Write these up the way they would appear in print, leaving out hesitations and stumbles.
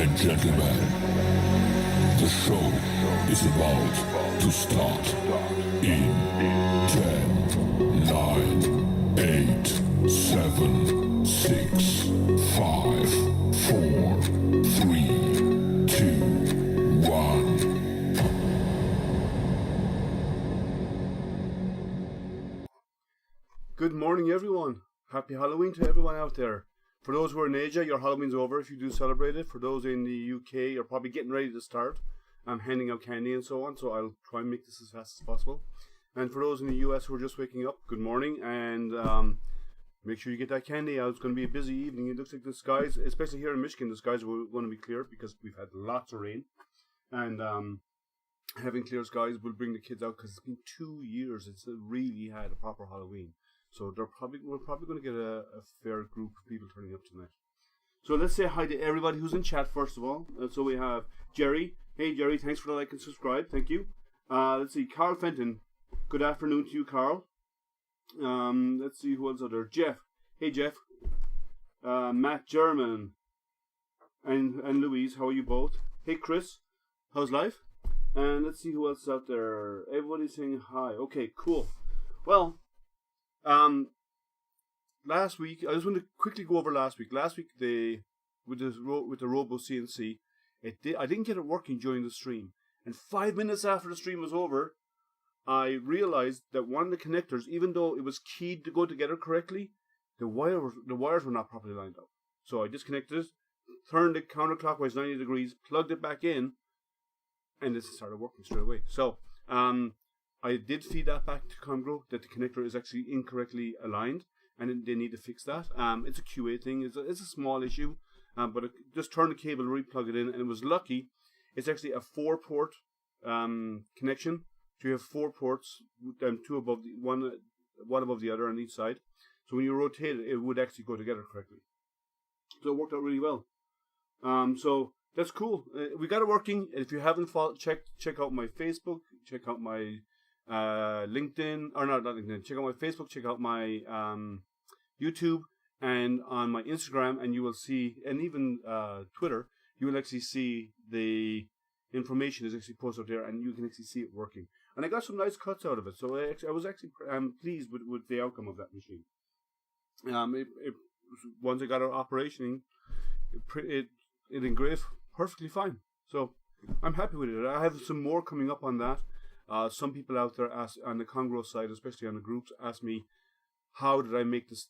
and gentlemen, the show is about to start in 10, 9, 8, 7, 6, 5, 4, 3, 2, 1. Good morning, everyone. Happy Halloween to everyone out there. For those who are in Asia, your Halloween's over if you do celebrate it. For those in the UK, you're probably getting ready to start. I'm handing out candy and so on, so I'll try and make this as fast as possible. And for those in the US who are just waking up, good morning, and make sure you get that candy out. It's going to be a busy evening. It looks like the skies, especially here in Michigan, the skies are going to be clear because we've had lots of rain. And having clear skies will bring the kids out because it's been 2 years since they really had a proper Halloween. So we're probably going to get a fair group of people turning up tonight. So let's say hi to everybody who's in chat first of all. So we have Jerry. Hey Jerry, thanks for the like and subscribe. Thank you. Let's see, Carl Fenton. Good afternoon to you, Carl. Let's see who else out there. Jeff. Hey Jeff. Matt German. And Louise, how are you both? Hey Chris, how's life? And let's see who else is out there. Everybody's saying hi. Okay, cool. Well, last week I just want to quickly go over last week. Last week with the Robo CNC, I didn't get it working during the stream, and 5 minutes after the stream was over, I realized that one of the connectors, even though it was keyed to go together correctly, the wires were not properly lined up. So I disconnected it, turned it counterclockwise 90 degrees, plugged it back in, and it started working straight away. So I did feed that back to Comgrow that the connector is actually incorrectly aligned, and they need to fix that. It's a QA thing. It's a small issue, but just turn the cable, replug it in, and it was lucky. It's actually a 4-port connection. So you have 4 ports, two above the one above the other on each side. So when you rotate it, it would actually go together correctly. So it worked out really well. So that's cool. We got it working. If you haven't followed, check out my Facebook. Check out my LinkedIn, or not LinkedIn. Check out my Facebook. Check out my YouTube, and on my Instagram, and you will see, and even Twitter, you will actually see the information is actually posted up there, and you can actually see it working. And I got some nice cuts out of it, so I was actually pleased with the outcome of that machine. Once I got it operating, it engraved perfectly fine. So I'm happy with it. I have some more coming up on that. Some people out there on the Comgrow side, especially on the groups, ask me, how did I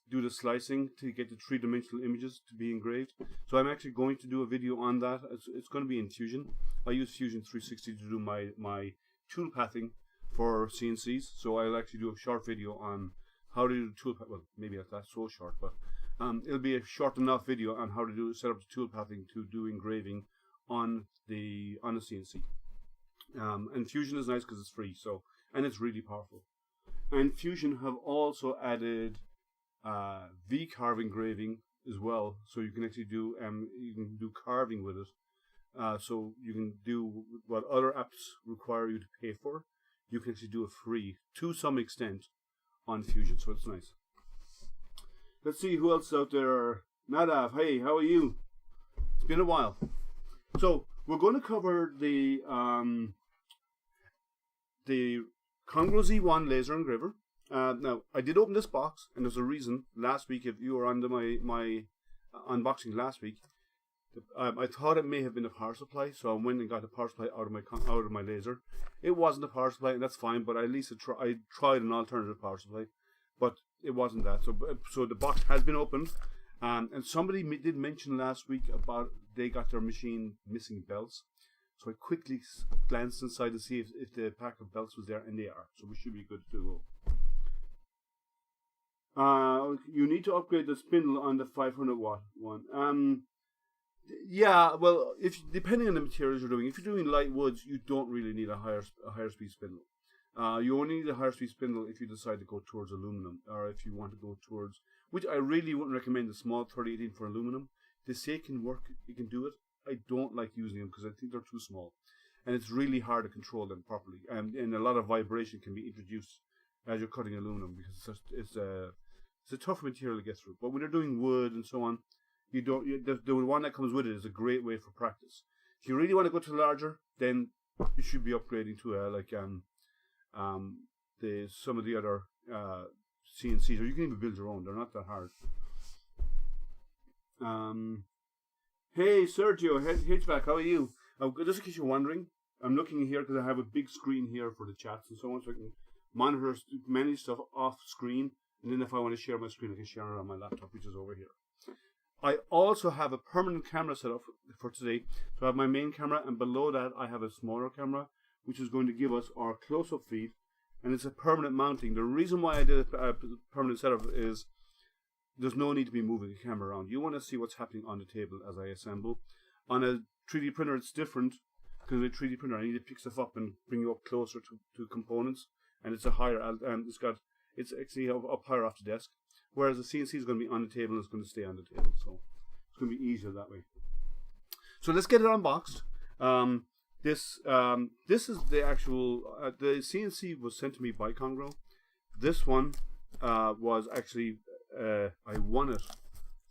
do the slicing to get the 3-dimensional images to be engraved? So I'm actually going to do a video on that. It's going to be in Fusion. I use Fusion 360 to do my tool pathing for CNCs. So I'll actually do a short video on how to do the tool path. Well, maybe that's so short, but it'll be a short enough video on how to set up the tool pathing to do engraving on the CNC. And Fusion is nice because it's free, and it's really powerful. And Fusion have also added V-carve engraving as well, so you can actually do carving with it. So you can do what other apps require you to pay for. You can actually do it free to some extent on Fusion, so it's nice. Let's see who else is out there. Nadav, hey, how are you? It's been a while. So we're going to cover the Comgrow Z1 laser engraver. Now, I did open this box, and there's a reason. Last week, if you were under my unboxing last week, I thought it may have been a power supply, so I went and got the power supply out of my laser. It wasn't a power supply, and that's fine. But at least I tried an alternative power supply, but it wasn't that. So the box has been opened, and somebody did mention last week about they got their machine missing belts. So I quickly glanced inside to see if the pack of belts was there, and they are. So we should be good to go. You need to upgrade the spindle on the 500 watt one. Yeah, well, depending on the materials you're doing, if you're doing light woods, you don't really need a higher speed spindle. You only need a higher speed spindle if you decide to go towards aluminum, or if you want to go towards, which I really wouldn't recommend the small 3018 for aluminum. They say it can work, it can do it. I don't like using them because I think they're too small, and it's really hard to control them properly, and a lot of vibration can be introduced as you're cutting aluminum because it's a tough material to get through. But when you're doing wood and so on, the one that comes with it is a great way for practice. If you really want to go to larger, then you should be upgrading to some of the other CNCs, or you can even build your own. They're not that hard. Hey Sergio, Hitchback, how are you? Just in case you're wondering, I'm looking here because I have a big screen here for the chats and so on, so I can monitor many stuff off screen, and then if I want to share my screen, I can share it on my laptop, which is over here. I also have a permanent camera set up for today. So I have my main camera, and below that I have a smaller camera, which is going to give us our close-up feed, and it's a permanent mounting. The reason why I did a permanent setup is there's no need to be moving the camera around. You want to see what's happening on the table as I assemble. On a 3D printer, it's different, because with a 3D printer, I need to pick stuff up and bring you up closer to components, and it's a higher, it's actually up higher off the desk. Whereas the CNC is going to be on the table and it's going to stay on the table, so it's going to be easier that way. So let's get it unboxed. This is the actual the CNC was sent to me by Comgrow. This one was actually I won it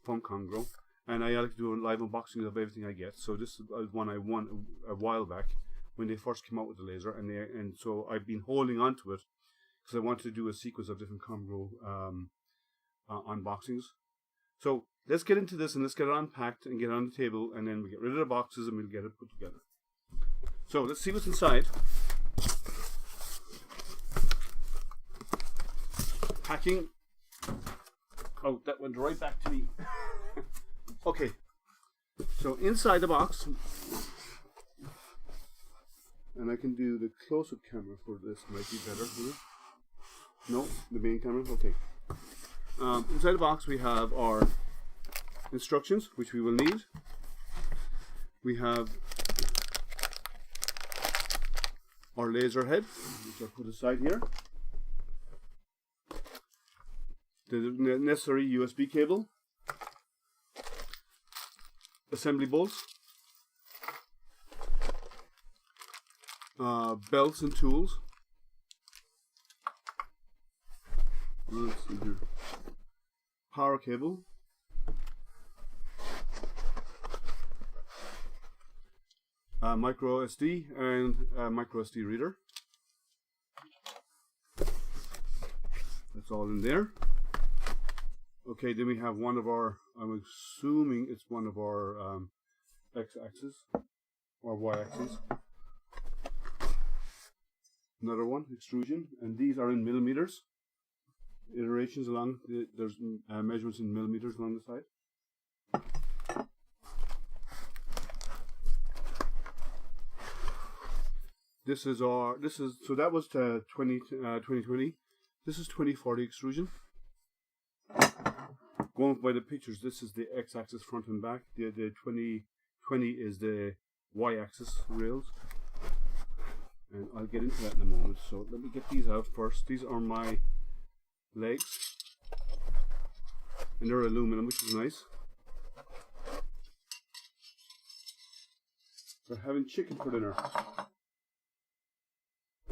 from Comgrow, and I like to do a live unboxing of everything I get. So this is one I won a while back when they first came out with the laser, and so I've been holding on to it because I wanted to do a sequence of different Comgrow unboxings. So let's get into this and let's get it unpacked and get it on the table, and then we get rid of the boxes and we'll get it put together. So let's see what's inside. Packing. Oh, that went right back to me. Okay, so inside the box, and I can do the close-up camera for this, might be better. No, the main camera. Okay. Inside the box we have our instructions, which we will need. We have our laser head, which I'll put aside here. The necessary USB cable. Assembly bolts. Belts and tools. Let's see here. Power cable, micro SD and micro SD reader. That's all in there. Okay, then we have one of our, I'm assuming it's one of our X-axis or Y-axis. Another one, extrusion, and these are in millimeters. Iterations along there's measurements in millimeters along the side. So that was to 2020. This is 2040 extrusion. Going by the pictures, this is the X-axis front and back. The 2020 is the Y-axis rails, and I'll get into that in a moment. So let me get these out first. These are my legs, and they're aluminum, which is nice. We're having chicken for dinner.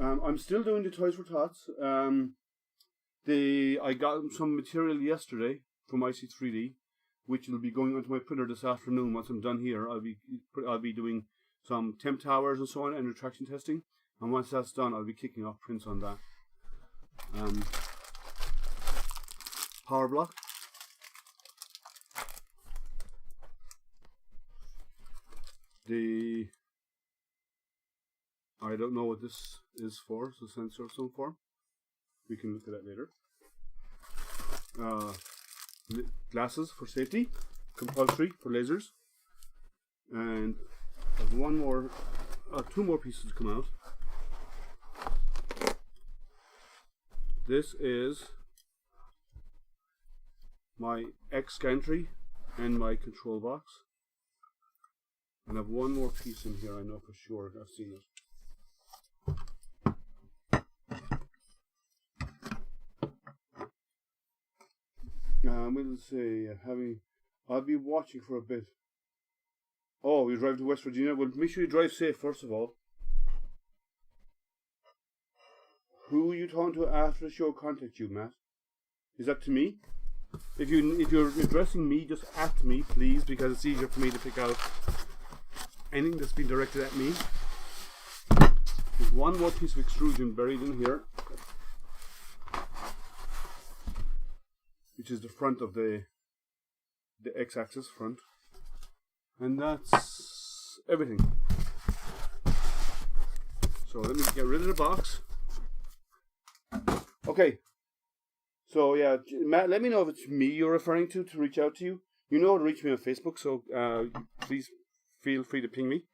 I'm still doing the Toys for Tots. I got some material yesterday from IC3D, which will be going onto my printer this afternoon. Once I'm done here, I'll be doing some temp towers and so on and retraction testing. And once that's done, I'll be kicking off prints on that. Power block. I don't know what this is for. It's a sensor of some form. We can look at that later. Glasses for safety, compulsory for lasers, and there's two more pieces to come out. This is my X gantry and my control box, and I have one more piece in here. I know for sure, I've seen it. We'll say I'll be watching for a bit. Oh, you drive to West Virginia? Well, make sure you drive safe first of all. Who are you talking to after the show contact you, Matt? Is that to me? If you're addressing me, just at me, please, because it's easier for me to pick out anything that's been directed at me. There's one more piece of extrusion buried in here, which is the front of the x-axis front, and that's everything. So let me get rid of the box. Okay. So yeah, Matt, let me know if it's me you're referring to reach out to you. You know how to reach me on Facebook, so please feel free to ping me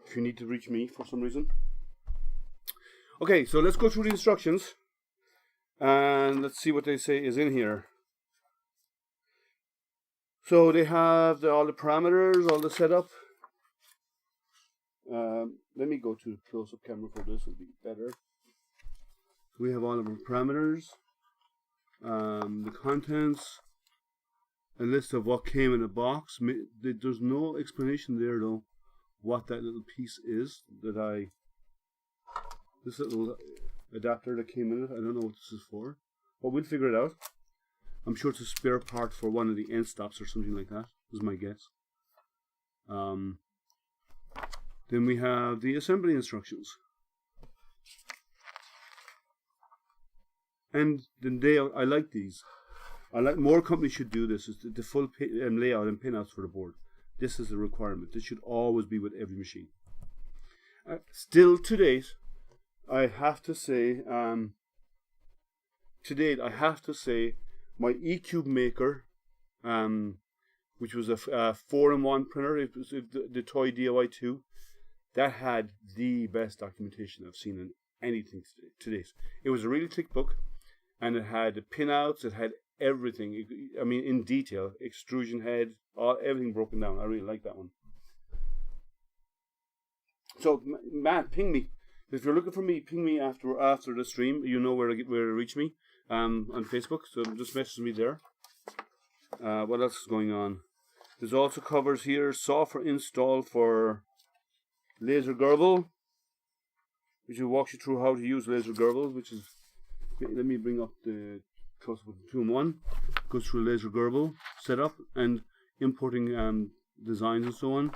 if you need to reach me for some reason. Okay, so let's go through the instructions and let's see what they say is in here. So they have all the parameters, all the setup. Let me go to the close-up camera for this, it'll be better. We have all of our parameters. The contents, a list of what came in the box. There's no explanation there though what that little piece is this little adapter that came in it. I don't know what this is for, but we'll figure it out. I'm sure it's a spare part for one of the end stops or something like that, is my guess. Then we have the assembly instructions. And then I like these. I like more companies should do this. Is the full layout and pinouts for the board. This is a requirement. This should always be with every machine. Still to date, I have to say, my E-Cube Maker, which was a 4-in-1 printer, it was the Toy DIY 2, that had the best documentation I've seen in anything to date. It was a really thick book. And it had the pinouts, it had everything. I mean, in detail, extrusion head, everything broken down. I really like that one. So, Matt, ping me. If you're looking for me, ping me after the stream. You know where to reach me on Facebook. So just message me there. What else is going on? There's also covers here. Software install for Laser Gerbil, which will walk you through how to use Laser Gerbil, which is. Let me bring up the close-up of the 2-in-1. Goes through Laser Gerbil setup and importing designs and so on.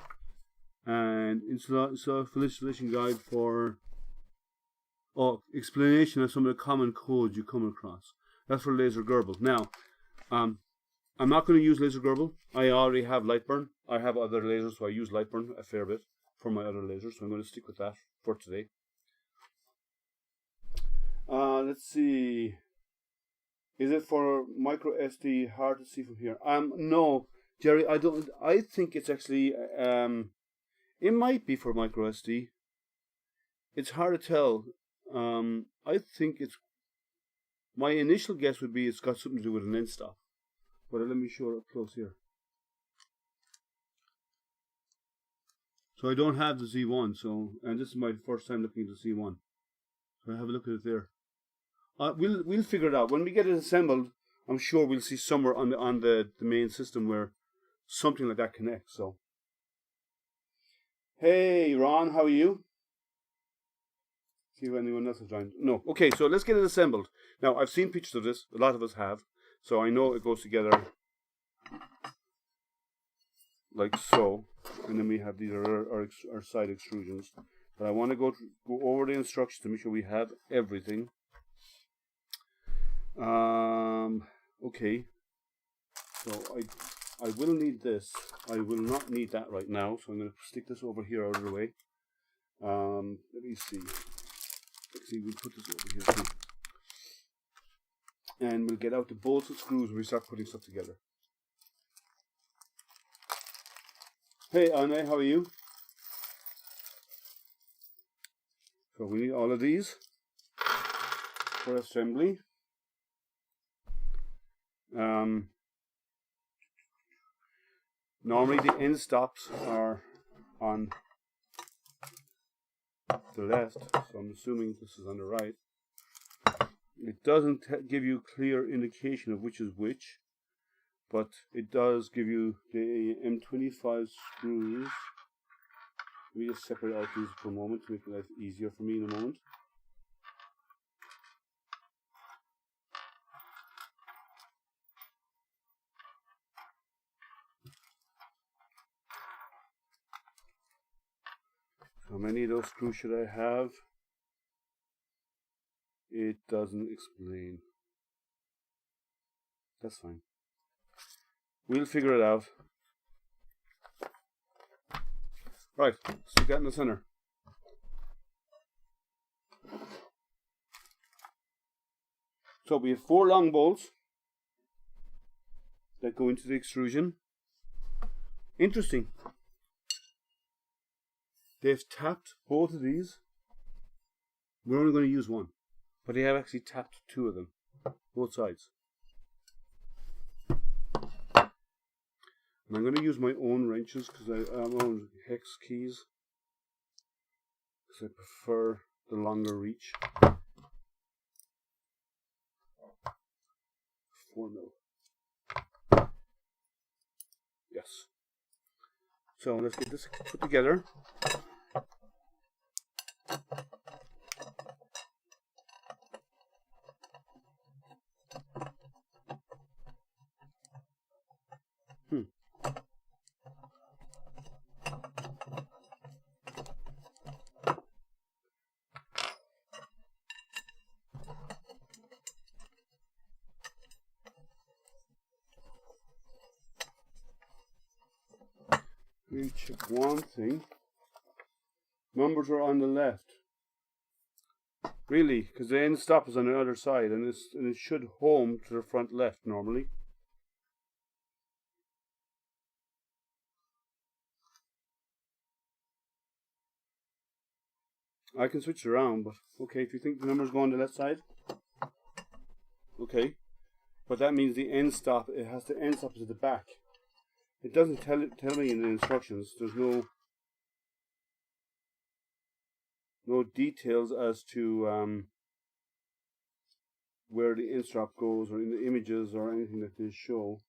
And installation guide for explanation of some of the common codes you come across. That's for Laser Gerbil. Now, I'm not going to use Laser Gerbil. I already have Lightburn. I have other lasers, so I use Lightburn a fair bit for my other lasers. So I'm going to stick with that for today. Let's see. Is it for micro SD? Hard to see from here. No, Jerry. I don't. I think it's actually. It might be for micro SD. It's hard to tell. I think it's. My initial guess would be it's got something to do with an end stop. But let me show it up close here. So I don't have the Z1. And this is my first time looking at the Z1. So I have a look at it there. We'll figure it out when we get it assembled. I'm sure we'll see somewhere on the main system where something like that connects. So, hey Ron, how are you? See if anyone else has joined. No, okay. So let's get it assembled. Now I've seen pictures of this. A lot of us have, so I know it goes together like so. And then we have these are our side extrusions. But I want to go over the instructions to make sure we have everything. Okay, so I will need this. I will not need that right now, so I'm going to stick this over here out of the way. Let me see. Actually, we'll put this over here too. And we'll get out the bolts and screws when we start putting stuff together. Hey Anne, how are you? So we need all of these for assembly. Normally the end stops are on the left, so I'm assuming this is on the right. It doesn't give you clear indication of which is which, but it does give you the M25 screws. Let me just separate out these for a moment to make life easier for me in a moment. How many of those screws should I have? It doesn't explain. That's fine. We'll figure it out. Right, stick that in the center. So we have 4 long bolts that go into the extrusion. Interesting. They've tapped both of these. We're only going to use one, but they have actually tapped 2 of them, both sides. And I'm going to use my own wrenches because I have my own hex keys because I prefer the longer reach. 4 mil. Yes. So let's get this put together. Let me check one thing. Numbers are on the left. Really, because the end stop is on the other side, and it should home to the front left normally. I can switch it around, but okay, if you think the numbers go on the left side, okay. But that means the end stop, it has the end stop to the back. It doesn't tell me in the instructions. There's no details as to where the end stop goes, or in the images or anything that they show.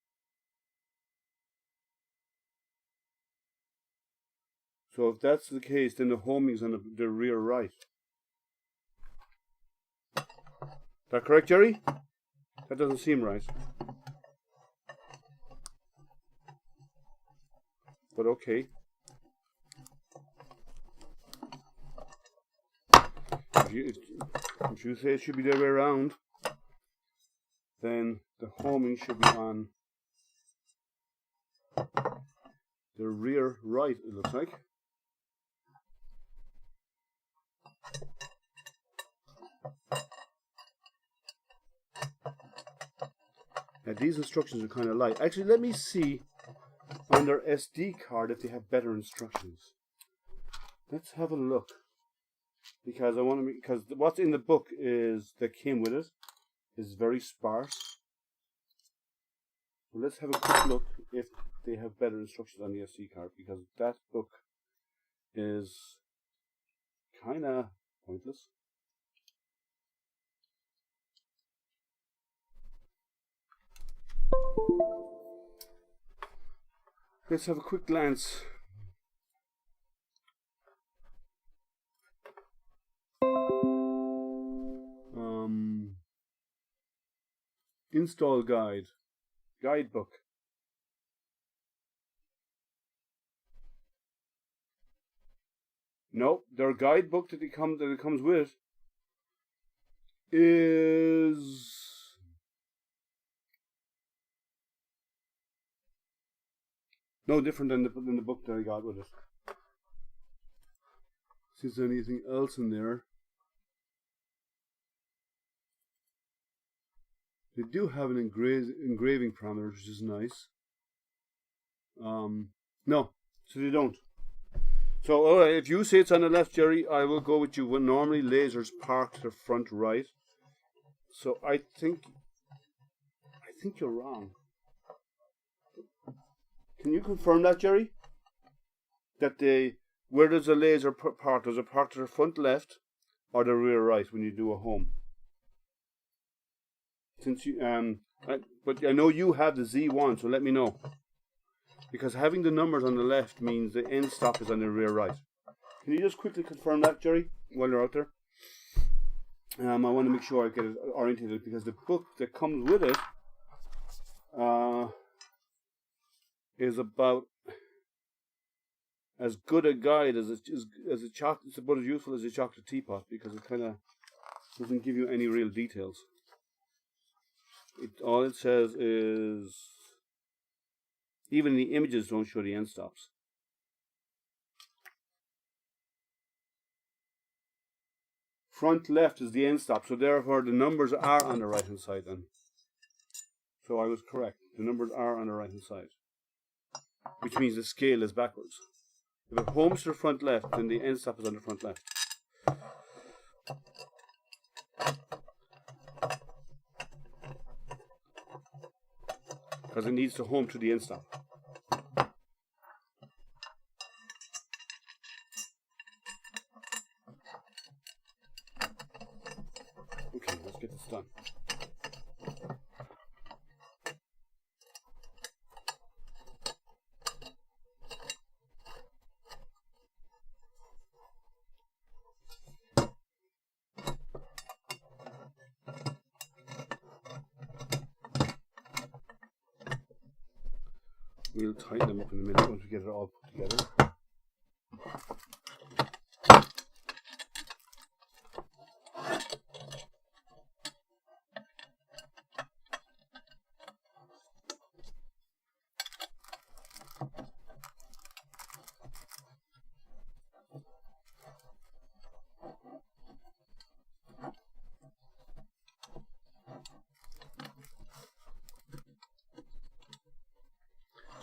So if that's the case, then the homing is on the rear right. Is that correct, Jerry? That doesn't seem right. But okay. If you say it should be the other way around, then the homing should be on the rear right, it looks like. Now these instructions are kind of light. Actually, let me see on their SD card if they have better instructions. Let's have a look, because I want to. Because what's in the book is that came with it is very sparse. So let's have a quick look if they have better instructions on the SD card, because that book is kind of pointless. Let's have a quick glance. Install guidebook. No, their guidebook that it comes with is no different than the book that I got with it. See if there's anything else in there. They do have an engraving parameter, which is nice. No, so they don't. So alright, if you say it's on the left, Jerry, I will go with you. When normally lasers park to the front right. So I think you're wrong. Can you confirm that, Jerry? That where does a laser park? Does it park to the front left or the rear right when you do a home? Since you but I know you have the Z1, so let me know. Because having the numbers on the left means the end stop is on the rear right. Can you just quickly confirm that, Jerry, while you're out there? I want to make sure I get it orientated, because the book that comes with it is about as good a guide as a chocolate. It's about as useful as a chocolate teapot because it kind of doesn't give you any real details. All it says is even the images don't show the end stops. Front left is the end stop, so therefore the numbers are on the right hand side then. So I was correct. The numbers are on the right hand side, which means the scale is backwards. If it homes to the front left, then the end stop is on the front left. Because it needs to home to the end stop. Okay, let's get this done. We'll tighten them up in a minute once we get it all put together.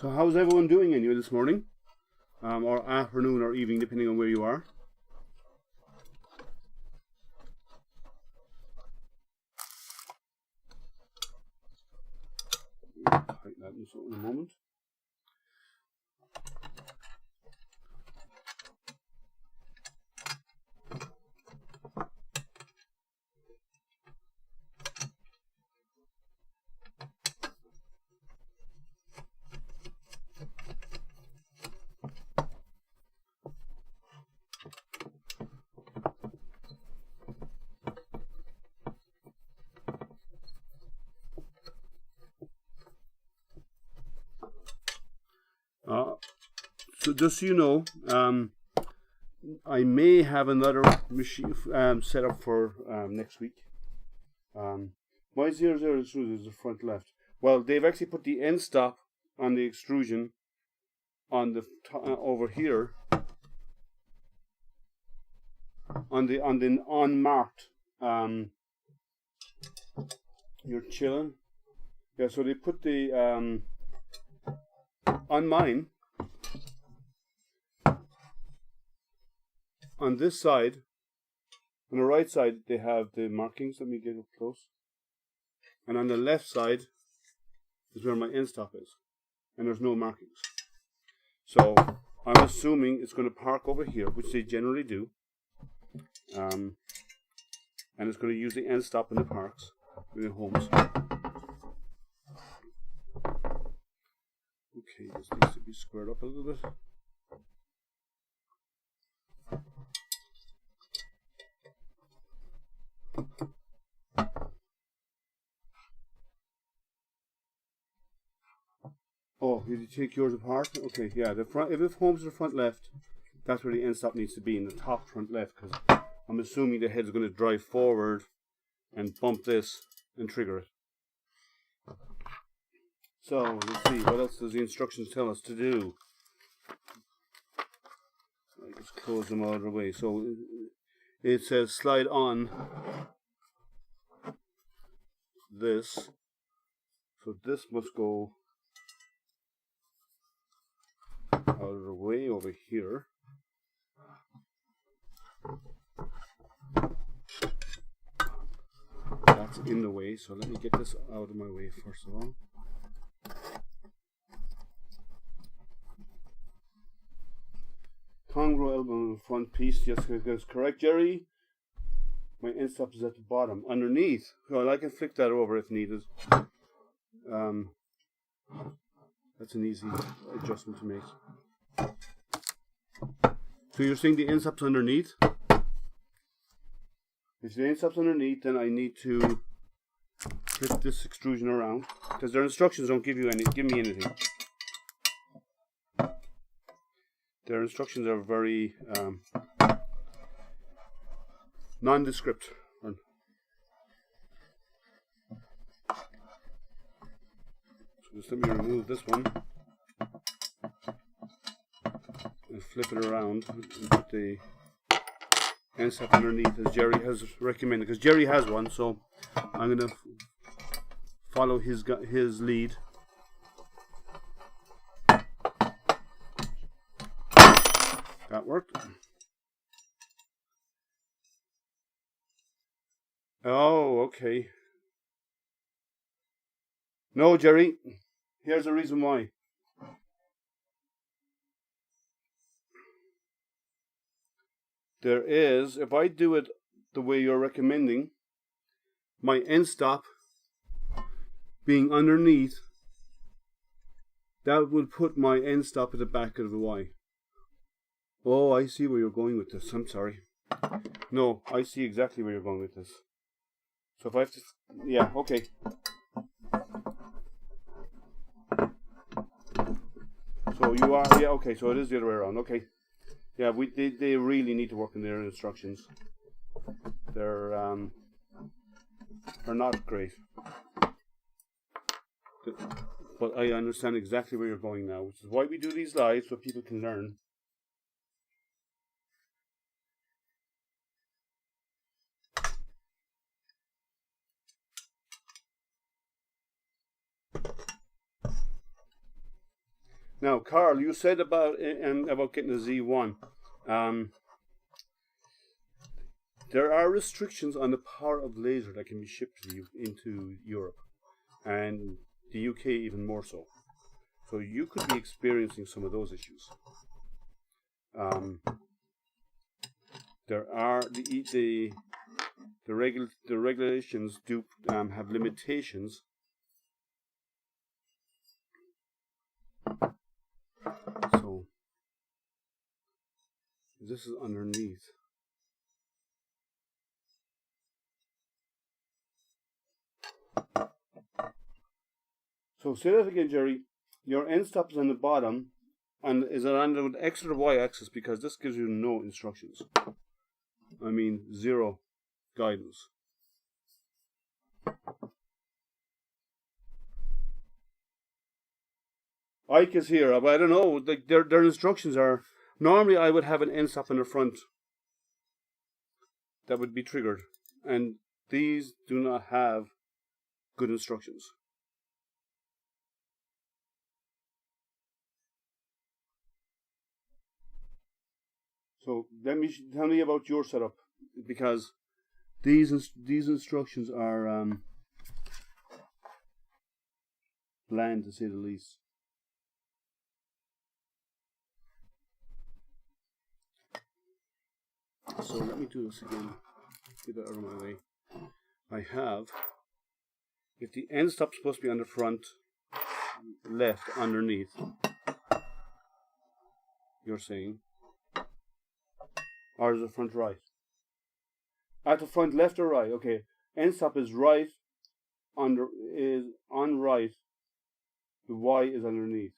So how's everyone doing anyway this morning? Or afternoon or evening, depending on where you are. Tighten that in a moment. So just so you know, I may have another machine set up for next week. My 00 extruder is the front left. Well, they've actually put the end stop on the extrusion on the over here on the unmarked. You're chilling. Yeah, so they put the on mine. On this side, on the right side, they have the markings. Let me get up close. And on the left side is where my end stop is. And there's no markings. So I'm assuming it's going to park over here, which they generally do. And it's going to use the end stop in the parks, in the homes. Okay, this needs to be squared up a little bit. Oh, did you take yours apart? Okay, yeah, the front, if it homes to the front left, that's where the end stop needs to be, in the top front left, because I'm assuming the head's going to drive forward and bump this and trigger it. So, let's see, what else does the instructions tell us to do? I'll just close them out of the way. So, it says slide on this. So this must go out of the way over here. That's in the way, so let me get this out of my way first of all. Comgrow elbow front piece, yes, that's correct, Jerry. My end stop is at the bottom, underneath. Well, I can flick that over if needed. That's an easy adjustment to make. So you're saying the end stop's underneath? If the end stop's underneath, then I need to flip this extrusion around, because their instructions don't give me anything. Their instructions are very nondescript. So just let me remove this one and flip it around and put the end stop underneath as Jerry has recommended, because Jerry has one, so I'm going to follow his lead. That worked. Oh, okay. No, Jerry. Here's the reason why. There is, if I do it the way you're recommending, my end stop being underneath, that would put my end stop at the back of the Y. Oh, I see where you're going with this. I'm sorry. No, I see exactly where you're going with this. So if I have to, yeah, okay. So you are, yeah, okay, so it is the other way around, okay. Yeah, they really need to work on their instructions. They're not great. But I understand exactly where you're going now, which is why we do these live, so people can learn. Now, Carl, you said about getting a Z1. There are restrictions on the power of laser that can be shipped to you into Europe, and the UK even more so. So you could be experiencing some of those issues. There are the regulations do have limitations. So this is underneath. So say that again, Jerry. Your end stop is on the bottom, and is it on the X or the Y axis? Because this gives you no instructions. I mean, zero guidance. Ike is here, but I don't know. Like their instructions are. Normally, I would have an end stop in the front that would be triggered, and these do not have good instructions. So tell me about your setup, because these instructions are bland to say the least. So let me do this again. Get that out of my way. I have, if the end stop's supposed to be on the front left underneath, you're saying, or is it front right? At the front left or right? Okay. End stop is right, is on right. The Y is underneath.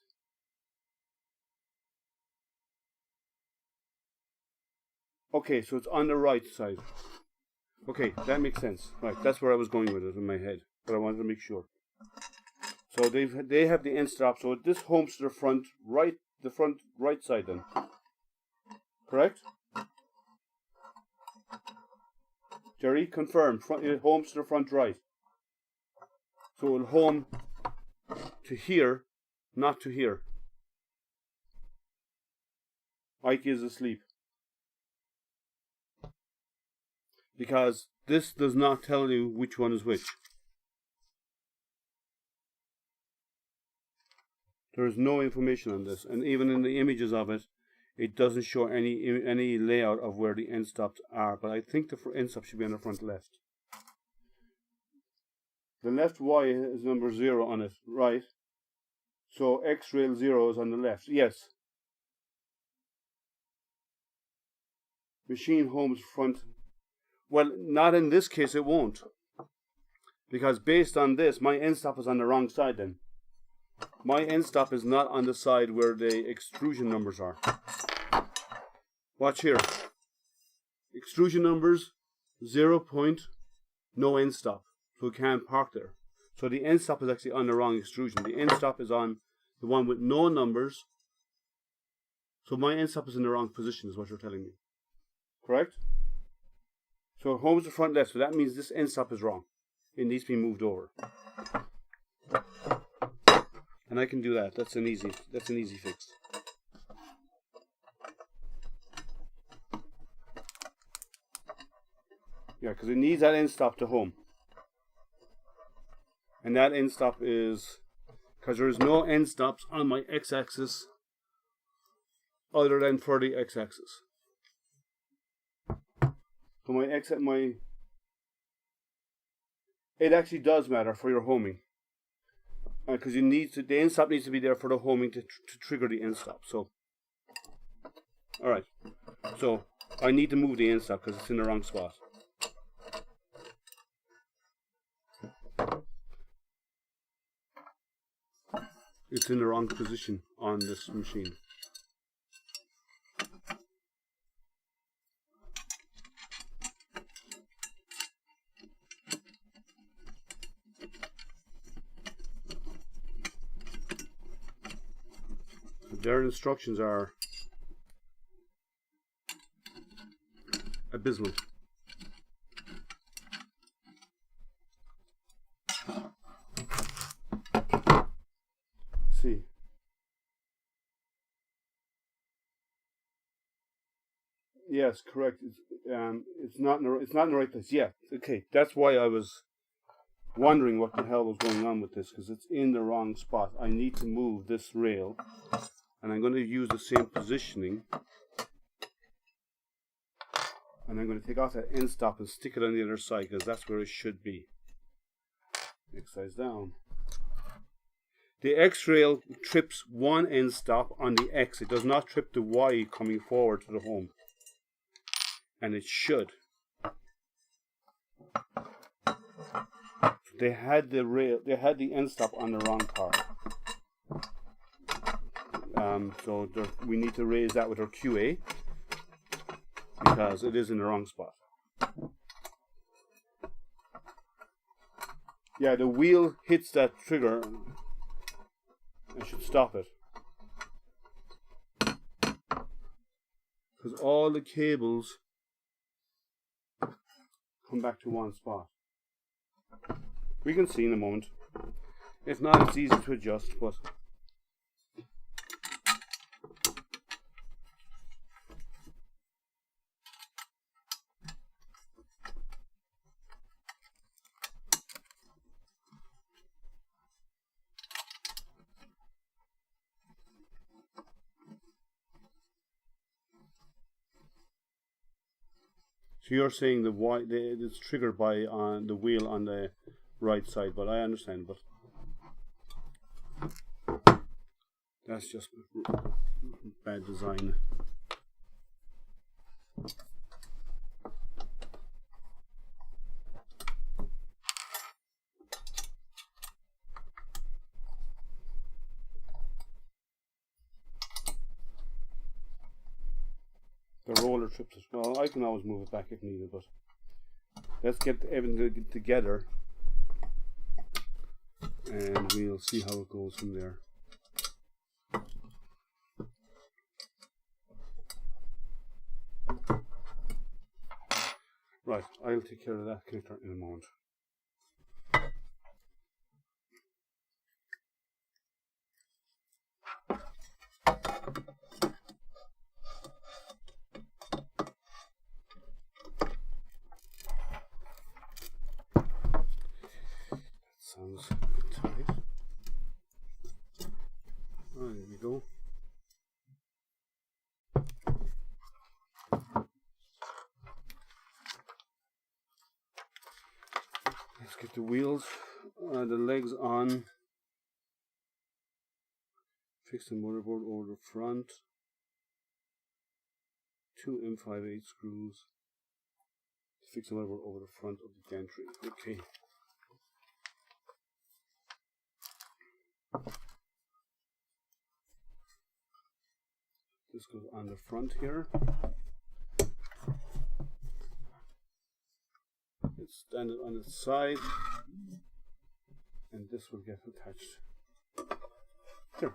Okay, so it's on the right side. Okay, that makes sense. Right, that's where I was going with it in my head, but I wanted to make sure. So they have the end stop. So this homes to the front right side then. Correct? Jerry, confirm. It homes to the front right. So it'll home to here, not to here. Ike is asleep. Because this does not tell you which one is which. There is no information on this, and even in the images of it, it doesn't show any layout of where the end stops are. But I think the end stop should be on the front left. The left Y is number 0 on it, right? So X rail 0 is on the left. Yes. Machine homes front. Well, not in this case, it won't. Because based on this, my end stop is on the wrong side then. My end stop is not on the side where the extrusion numbers are. Watch here. Extrusion numbers 0 point, no end stop. So it can't park there. So the end stop is actually on the wrong extrusion. The end stop is on the one with no numbers. So my end stop is in the wrong position, is what you're telling me. Correct? So home is the front left, so that means this end stop is wrong. It needs to be moved over. And I can do that. That's an easy fix. Yeah, because it needs that end stop to home. And that end stop is, because there is no end stops on my x-axis other than for the x-axis. So it actually does matter for your homing. Because the end stop needs to be there for the homing to trigger the end stop. So, alright. So, I need to move the end stop because it's in the wrong spot. It's in the wrong position on this machine. Their instructions are abysmal. See. Yes, correct. It's not in the right place. Yeah, okay. That's why I was wondering what the hell was going on with this, because it's in the wrong spot. I need to move this rail, and I'm going to use the same positioning, and I'm going to take off that end stop and stick it on the other side, because that's where it should be. Next size down. The X rail trips one end stop on the X. It does not trip the Y coming forward to the home. And it should. They had the end stop on the wrong part. So we need to raise that with our QA because it is in the wrong spot. Yeah, the wheel hits that trigger. I should stop it. Because all the cables come back to one spot. We can see in a moment. If not, it's easy to adjust, but so you're saying it's triggered by the wheel on the right side, but I understand, but that's just bad design. The roller trips as well. I can always move it back if needed, but let's get everything together and we'll see how it goes from there. Right, I'll take care of that connector in a moment. Sounds a bit tight. Oh, there we go. Let's get the wheels, the legs on. Fix the motherboard over the front. 2 M58 screws. Fix the motherboard over the front of the gantry. Okay. This goes on the front here. stand it on its side, and this will get attached. Here.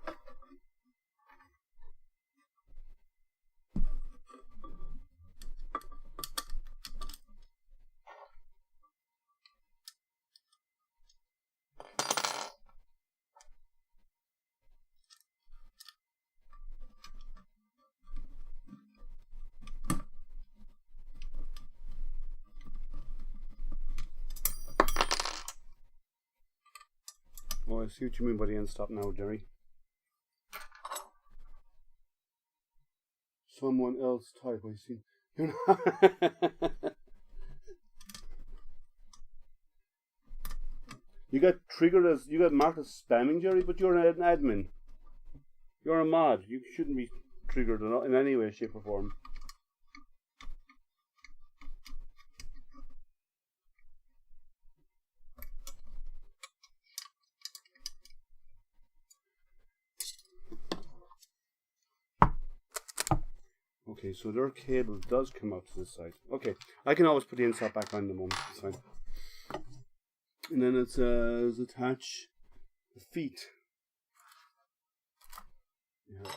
Oh, I see what you mean by the end stop now, Jerry. Someone else type, I see. You got triggered as, you got marked as spamming, Jerry, but you're an admin. You're a mod. You shouldn't be triggered in any way, shape, or form. Okay, so their cable does come out to this side. Okay, I can always put the insert back on the moment. It's fine. And then it says attach the feet. Yeah.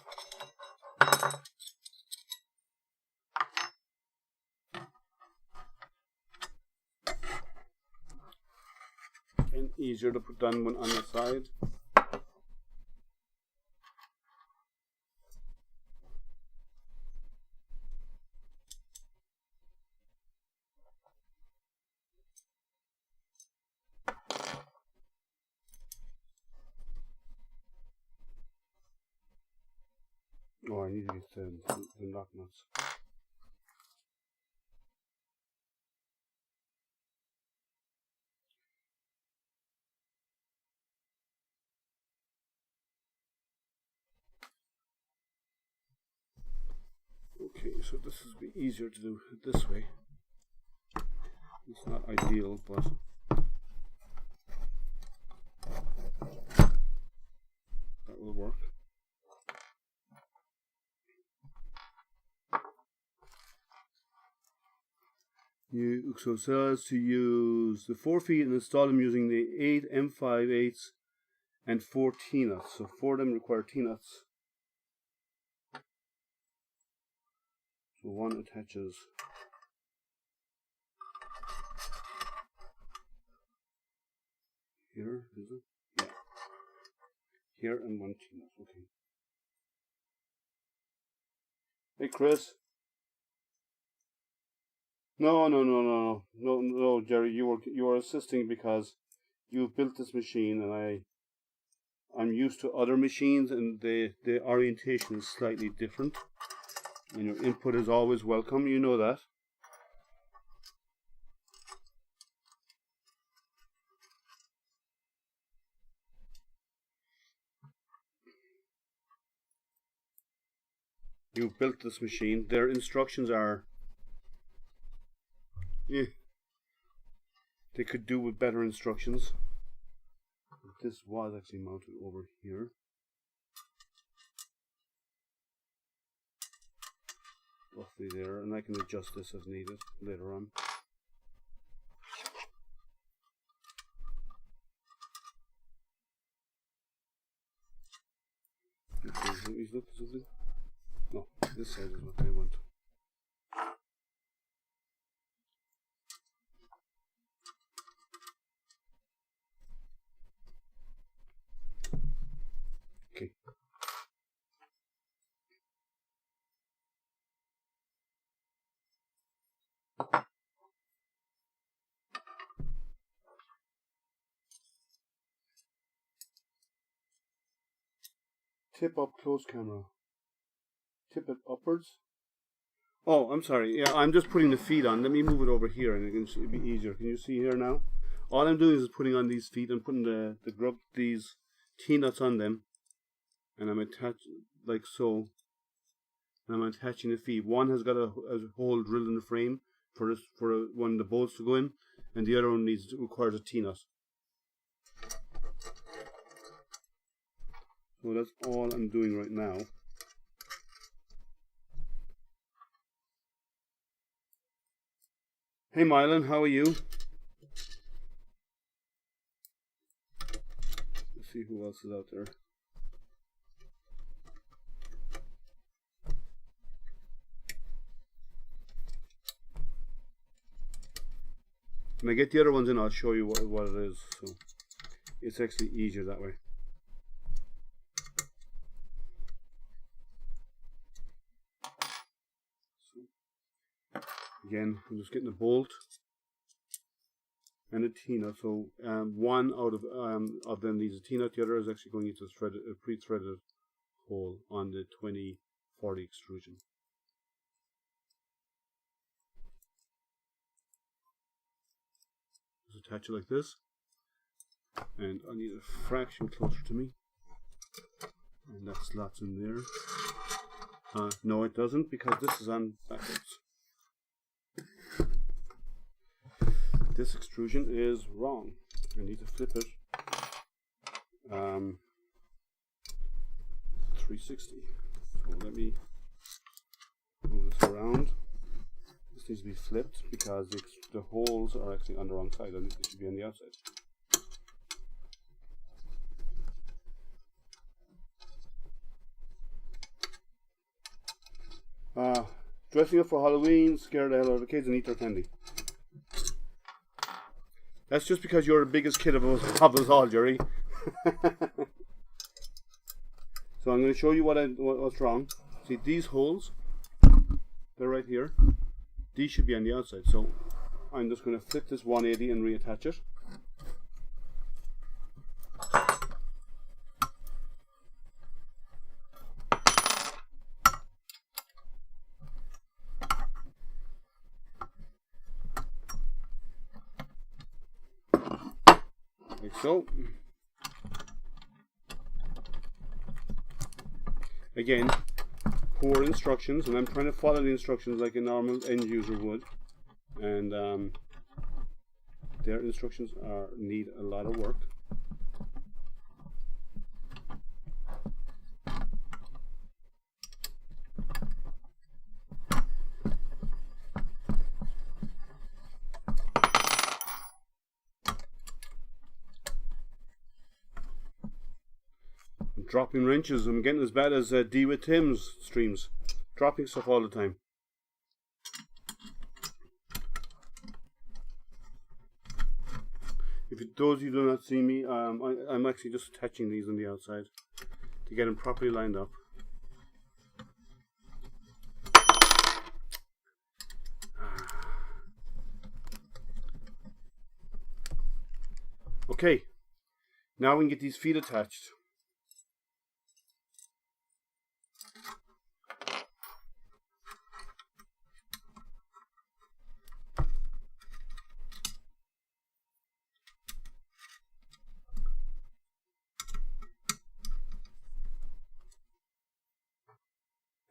And easier to put down one on the side. Oh, I need to get the knock nuts. Okay, so this is be easier to do it this way. It's not ideal, but that will work. So it says to use the 4 feet and install them using the 8 M5/8s and 4 T-nuts. So 4 of them require T-nuts. So one attaches here, is it? Yeah. Here and one T-nut. Okay. Hey, Chris. No, Jerry. You were assisting because you built this machine, and I'm used to other machines, and the orientation is slightly different. And your input is always welcome. You know that. You built this machine. Their instructions are, yeah, they could do with better instructions. This was actually mounted over here. Roughly there, and I can adjust this as needed later on. Okay, is that something? No, this side is what they want. Okay. Tip up close camera. Tip it upwards. Oh, I'm sorry. Yeah, I'm just putting the feet on. Let me move it over here, and it'll be easier. Can you see here now? All I'm doing is putting on these feet and putting these T-nuts on them, and I'm attaching like so. And I'm attaching the feet. One has got a hole drilled in the frame for one of the bolts to go in, and the other one requires a T-nut. So that's all I'm doing right now. Hey Mylan, how are you? see who else is out there. When I get the other ones in, I'll show you what it is. So it's actually easier that way. So, again, I'm just getting a bolt and a T-nut. So one out of them needs a T-nut. The other is actually going into a pre-threaded hole on the 2040 extrusion. Just attach it like this, and I need a fraction closer to me, and that slots in there. No, it doesn't, because this is on backwards. This extrusion is wrong. I need to flip it 360. So let me move this around. This needs to be flipped because the holes are actually on the wrong side. They should be on the outside. Dressing up for Halloween, scare the hell out of the kids and eat their candy. That's just because you're the biggest kid of us all, Jerry. So I'm going to show you what's wrong. See, these holes, they're right here. These should be on the outside. So I'm just going to flip this 180 and reattach it. Like so. Again, poor instructions, and I'm trying to follow the instructions like a normal end user would, and their instructions need a lot of work. Dropping wrenches. I'm getting as bad as D with Tim's streams. Dropping stuff all the time. If those of you do not see me, I'm actually just attaching these on the outside to get them properly lined up. Okay, now we can get these feet attached.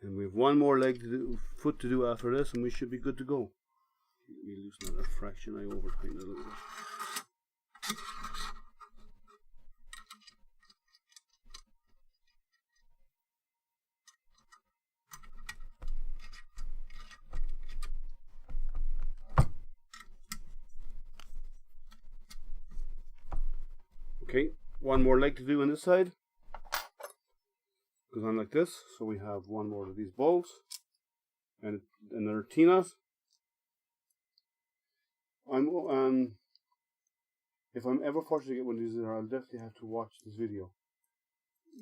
And we have one more foot to do after this, and we should be good to go. Let me loosen that fraction. I over-tightened it a little bit. Okay, one more leg to do on this side. Goes on like this, so we have one more of these bolts and another T-nut. If I'm ever fortunate to get one of these, I'll definitely have to watch this video.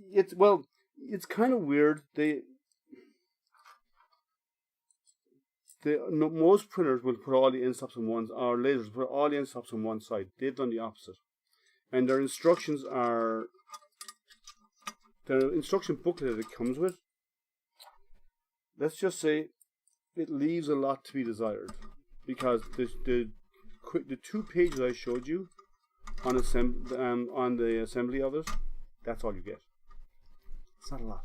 It's kind of weird. Most printers will put all the end stops on one, or lasers put all the end stops on one side. They've done the opposite, and their instructions are. The instruction booklet that it comes with, let's just say it leaves a lot to be desired, because the 2 pages I showed you on the assembly of it, that's all you get. It's not a lot.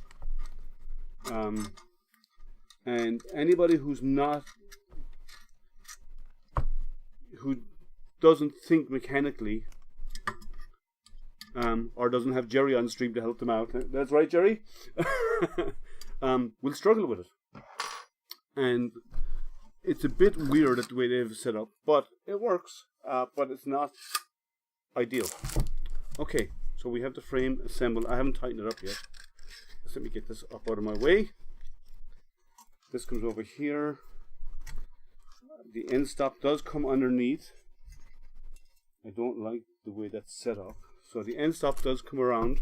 And anybody who doesn't think mechanically, or doesn't have Jerry on stream to help them out. That's right, Jerry. Will struggle with it, and it's a bit weird the way they've set up, but it works. But it's not ideal. Okay, so So we have the frame assembled. I haven't tightened it up yet. Just let me get this up out of my way. This comes over here. The end stop does come underneath. I don't like the way that's set up. So the end stop does come around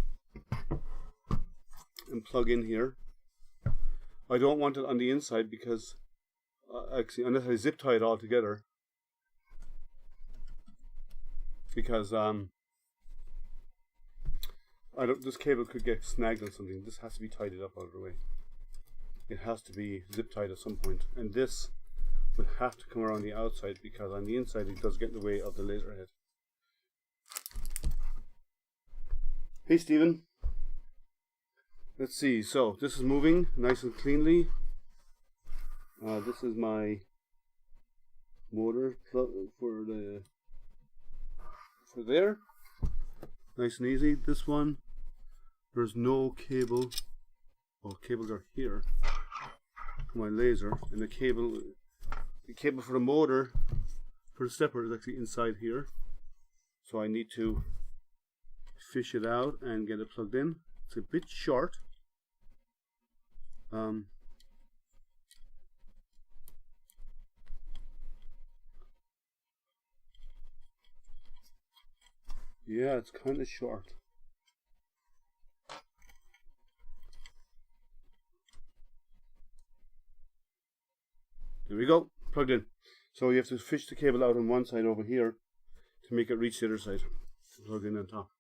and plug in here. I don't want it on the inside because actually, unless I zip tie it all together, because this cable could get snagged on something. This has to be tidied up out of the way. It has to be zip tied at some point, and this will have to come around the outside because on the inside it does get in the way of the laser head. Hey Stephen. Let's see, so this is moving nice and cleanly. This is my motor plug for there. Nice and easy. This one, there's no cable. Well, cables are here for my laser, and the cable for the motor for the stepper is actually inside here. So I need to fish it out and get it plugged in. It's a bit short. Yeah, it's kind of short. There we go, plugged in. So you have to fish the cable out on one side over here to make it reach the other side. Plug in on top.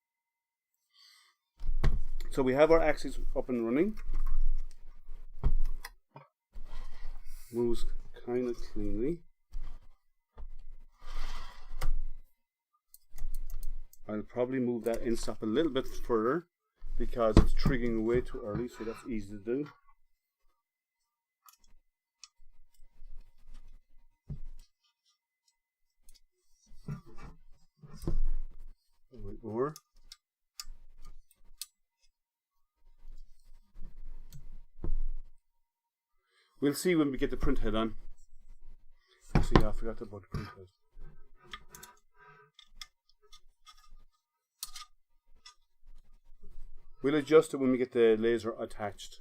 So we have our axis up and running. Moves kind of cleanly. I'll probably move that end stop a little bit further because it's triggering away too early, so that's easy to do. Or we'll see when we get the print head on. Actually, I forgot about the print head. We'll adjust it when we get the laser attached,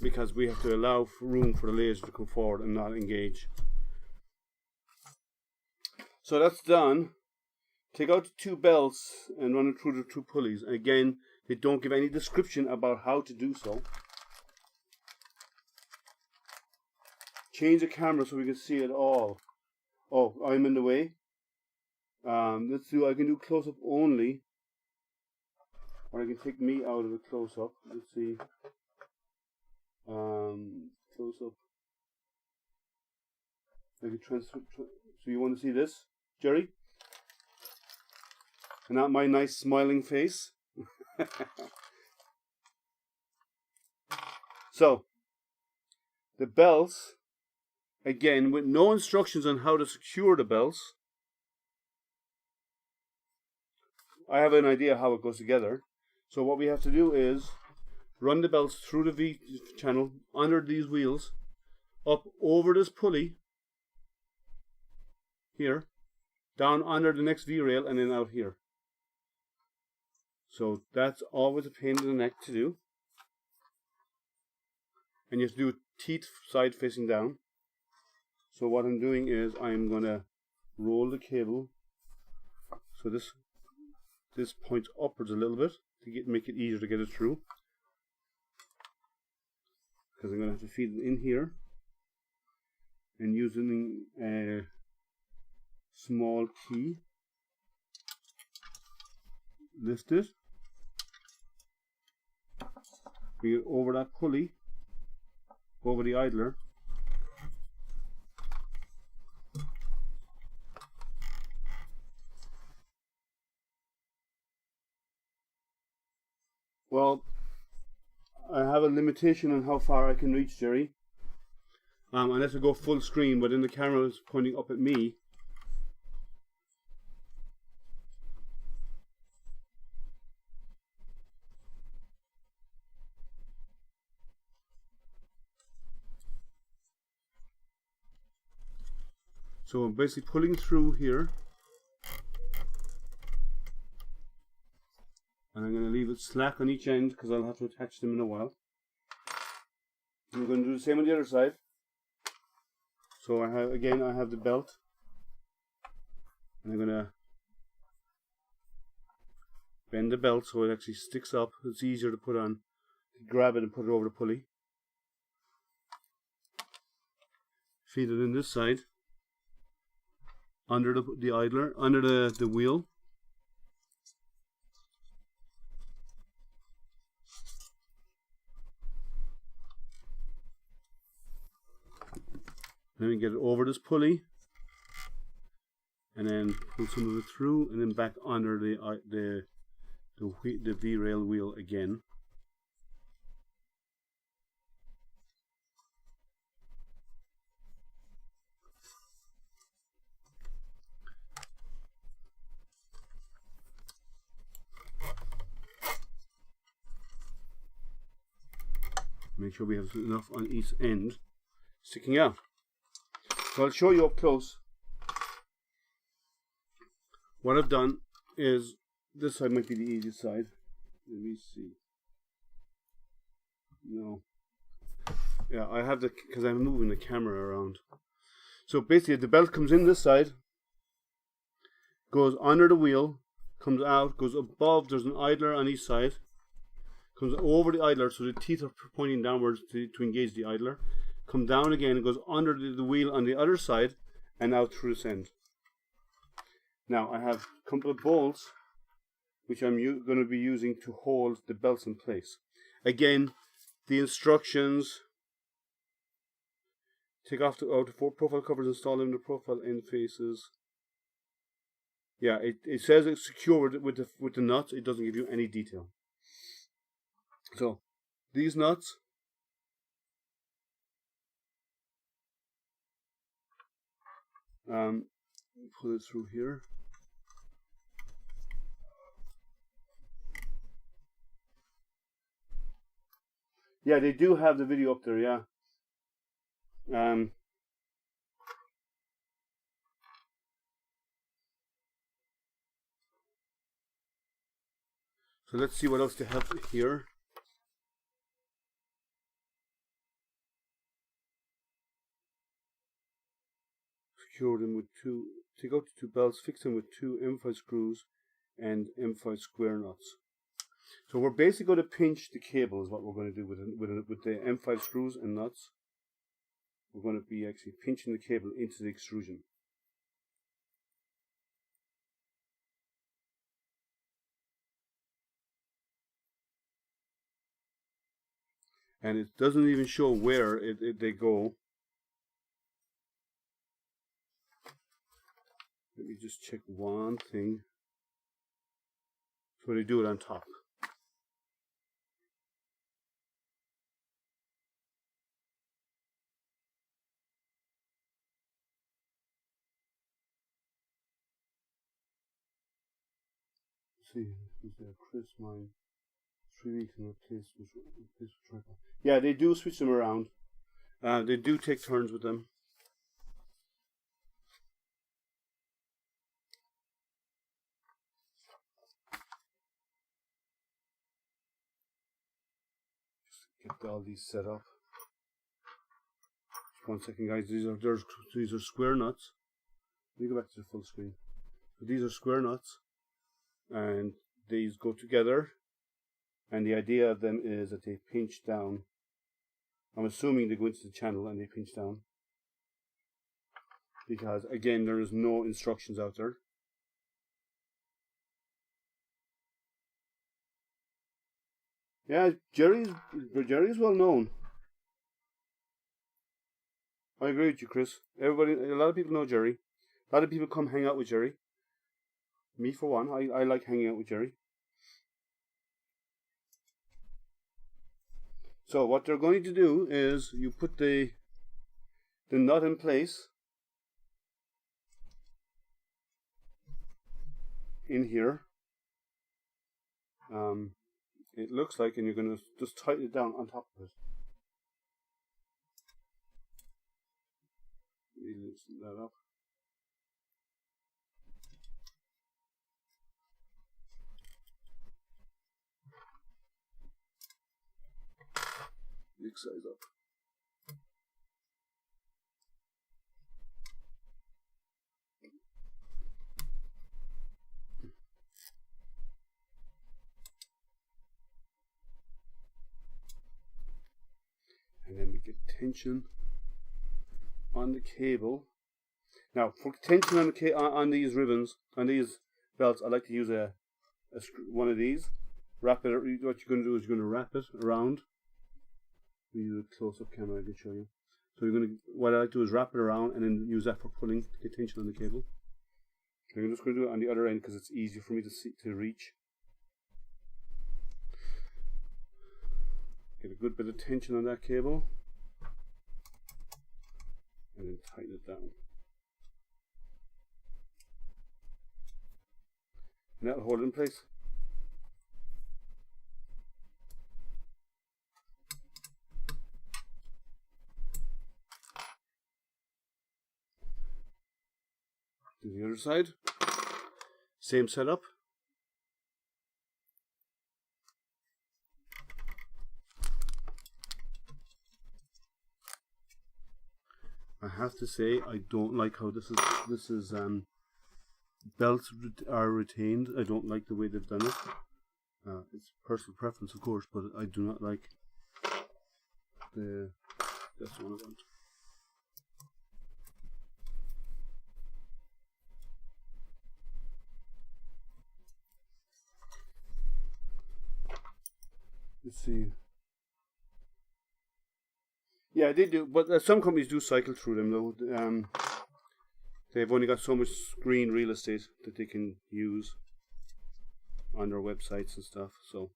because we have to allow room for the laser to come forward and not engage. So that's done. Take out the two belts and run it through the two pulleys. Again, they don't give any description about how to do so. Change the camera so we can see it all. Oh, I'm in the way. I can do close up only. Or I can take me out of the close up. Let's see. Close up. I can transfer. So you want to see this, Jerry? And not my nice smiling face. So, the belts, again, with no instructions on how to secure the belts. I have an idea how it goes together. So what we have to do is run the belts through the V channel, under these wheels, up over this pulley, here, down under the next V rail, and then out here. So that's always a pain in the neck to do. And you have to do it teeth side facing down. So what I'm doing is I'm going to roll the cable so this points upwards a little bit to make it easier to get it through. Because I'm going to have to feed it in here. And using a small key, lift it. Bring it over that pulley, over the idler. Well, I have a limitation on how far I can reach, Jerry. Unless I go full screen, but then the camera is pointing up at me. So I'm basically pulling through here. And I'm going to leave it slack on each end because I'll have to attach them in a while. I'm going to do the same on the other side. So I have the belt. And I'm going to bend the belt so it actually sticks up. It's easier to put on. Grab it and put it over the pulley. Feed it in this side. Under the idler, under the wheel. Then we get it over this pulley, and then pull some of it through, and then back under the V-rail wheel again. Make sure we have enough on each end sticking out. So I'll show you up close. What I've done is, this side might be the easiest side. Let me see. No. Yeah, I have because I'm moving the camera around. So basically the belt comes in this side, goes under the wheel, comes out, goes above, there's an idler on each side, comes over the idler so the teeth are pointing downwards to engage the idler, come down again and goes under the wheel on the other side and out through this end. Now I have a couple of bolts which I'm going to be using to hold the belts in place. Again, the instructions: take off the 4 profile covers, install them in the profile end faces. Yeah, it says it's secure with the nuts. It doesn't give you any detail. So these nuts, pull it through here. Yeah, they do have the video up there, yeah. So let's see what else they have here. Secure them with take out the 2 belts, fix them with 2 M5 screws and M5 square nuts. So we're basically going to pinch the cable is what we're going to do with the M5 screws and nuts. We're going to be actually pinching the cable into the extrusion. And it doesn't even show where they go. Let me just check one thing. So they do it on top. Let's see, is there Chris mine? 3 weeks in a place with tripod. Yeah, they do switch them around. They do take turns with them. Just get all these set up. Just 1 second, guys. These are square nuts. Let me go back to the full screen. So these are square nuts, and these go together. And the idea of them is that they pinch down. I'm assuming they go into the channel and they pinch down. Because, again, there is no instructions out there. Yeah, Jerry's well known. I agree with you, Chris. A lot of people know Jerry. A lot of people come hang out with Jerry. Me, for one, I like hanging out with Jerry. So what they're going to do is you put the nut in place in here. It looks like, and you're going to just tighten it down on top of it. Loosen that up. big size up. And then we get tension on the cable. Now, for tension on the on these ribbons, on these belts, I like to use one of these. Wrap it. What you're going to do is you're going to wrap it around. We use a close-up camera. I can show you. So what I like to do is wrap it around and then use that for pulling to get tension on the cable. I'm just going to do it on the other end because it's easier for me to reach. Get a good bit of tension on that cable, and then tighten it down. And that'll hold it in place. Do the other side. Same setup. I have to say I don't like how this is belts are retained. I don't like the way they've done it. It's personal preference, of course, but I do not like that's one I want. Let's see. Yeah, they do, but some companies do cycle through them though. They've only got so much screen real estate that they can use on their websites and stuff. So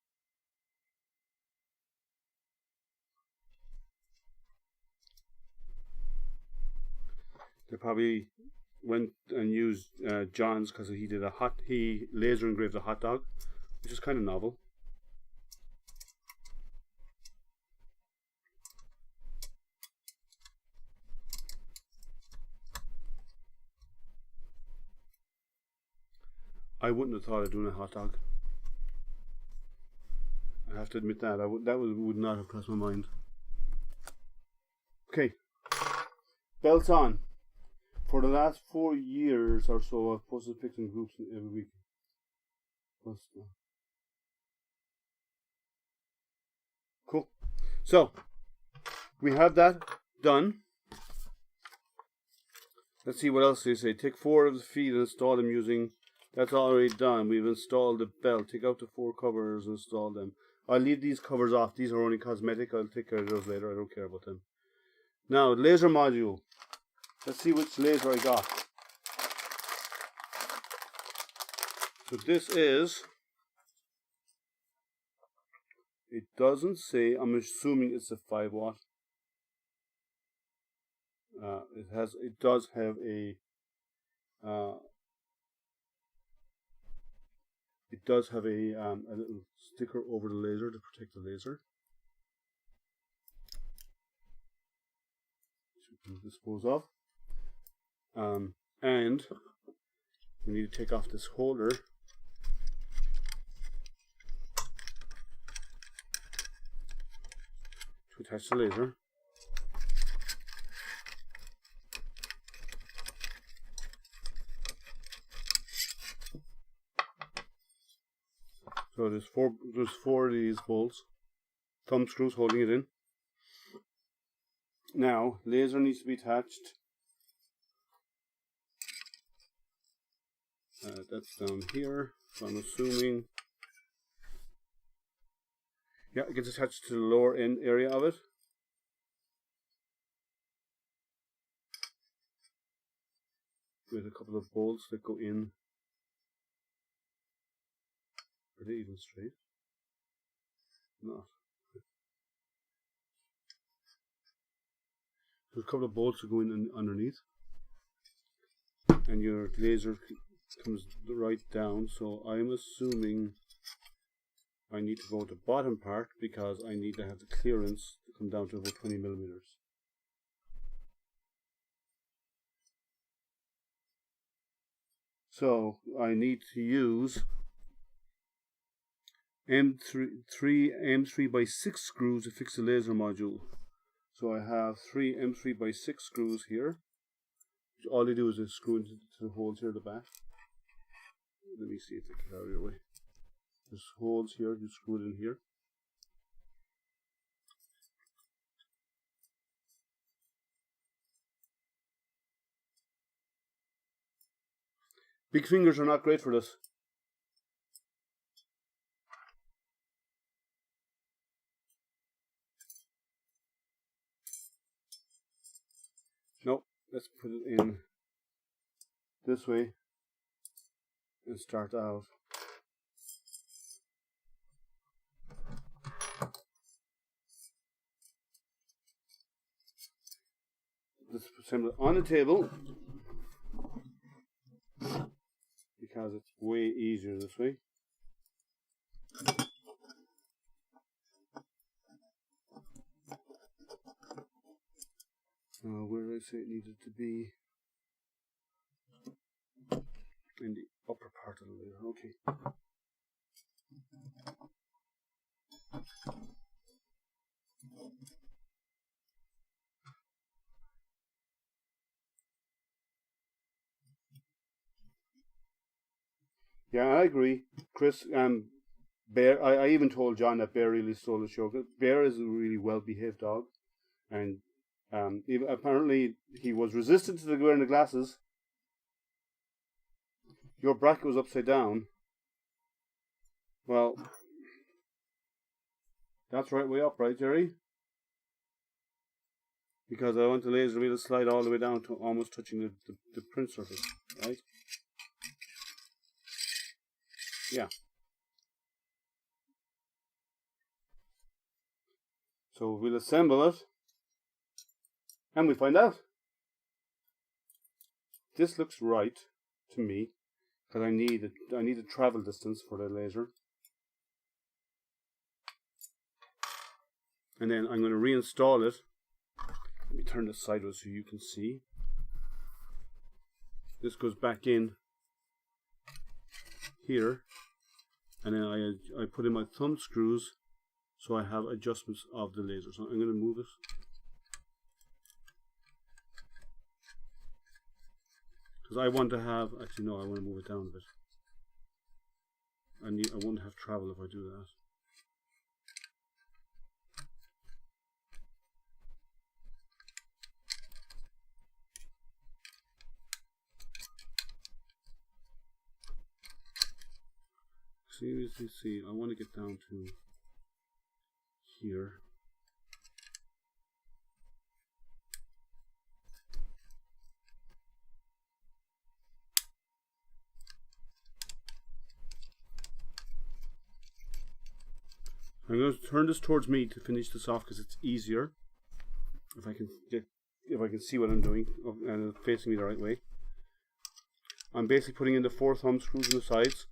they probably went and used John's because he laser engraved a hot dog, which is kind of novel. I wouldn't have thought of doing a hot dog. I have to admit that would not have crossed my mind. Okay, belts on. For the last 4 years or so, I've posted pics in groups every week. Cool. So we have that done. Let's see what else they say. Take 4 of the feet and install them using. That's already done. We've installed the belt. Take out the 4 covers and install them. I'll leave these covers off. These are only cosmetic. I'll take care of those later. I don't care about them. Now, laser module. Let's see which laser I got. So this is, it doesn't say, I'm assuming it's a 5 watt. It does have a little sticker over the laser to protect the laser. Which we can dispose of. And we need to take off this holder to attach the laser. So there's four of these bolts, thumb screws holding it in. Now, laser needs to be attached. That's down here, so I'm assuming, yeah, it gets attached to the lower end area of it. With a couple of bolts that go in. Are they even straight? Not. There's a couple of bolts that go in underneath. And your laser comes right down, so I'm assuming I need to go to the bottom part because I need to have the clearance to come down to about 20 millimeters. So I need to use three M3 by 6 screws to fix the laser module. So I have 3 M3 by 6 screws here. All you do is screw into the holes here at the back. Let me see if I can carry it away. There's holes here, you screw it in here. Big fingers are not great for this. No, let's put it in this way and start out. Let's assemble it on the table because it's way easier this way. Where did I say it needed to be? In the upper part of the laser. Okay. Yeah, I agree, Chris. Bear. I even told John that Bear really stole the show. Bear is a really well-behaved dog, and even, apparently he was resistant to the wearing the glasses. Your bracket was upside down. Well, that's right way up, right, Jerry? Because I want the laser wheel to slide all the way down to almost touching the print surface, right? Yeah. So we'll assemble it, and we find out. This looks right to me, because I need a travel distance for the laser. And then I'm going to reinstall it. Let me turn this sideways so you can see. This goes back in here, and then I put in my thumb screws so I have adjustments of the laser. So I'm going to move it. Because I want to have, actually no, I want to move it down a bit. I won't have travel if I do that. See, I want to get down to here. I'm going to turn this towards me to finish this off because it's easier if I can see what I'm doing and it's facing me the right way. I'm basically putting in the 4 thumb screws on the sides.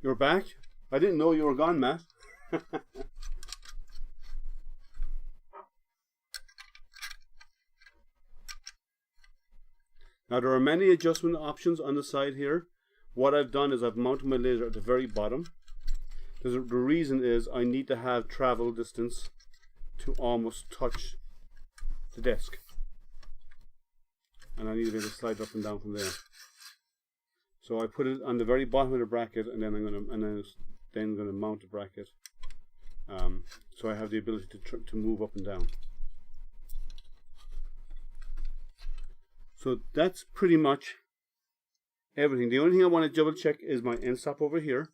You're back? I didn't know you were gone, Matt. Now there are many adjustment options on the side here. What I've done is I've mounted my laser at the very bottom. The reason is I need to have travel distance to almost touch the desk. And I need to be able to slide up and down from there. So I put it on the very bottom of the bracket, and then I'm going to mount the bracket, so I have the ability to move up and down. So that's pretty much everything. The only thing I want to double check is my end stop over here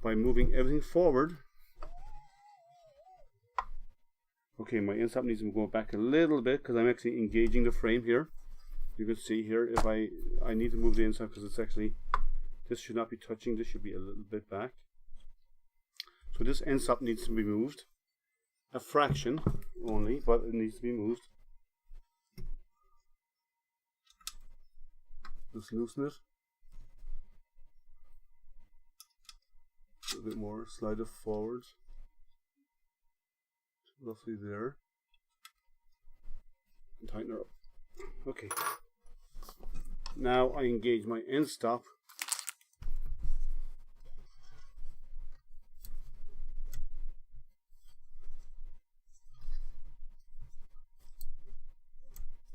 by moving everything forward. Okay, my end stop needs to go back a little bit because I'm actually engaging the frame here. You can see here if I need to move the inside because it's actually, this should not be touching, this should be a little bit back. So this end stop needs to be moved. A fraction only, but it needs to be moved. Just loosen it. A bit more, slide it forward. Roughly there. And tighten her up. Okay. Now I engage my end stop.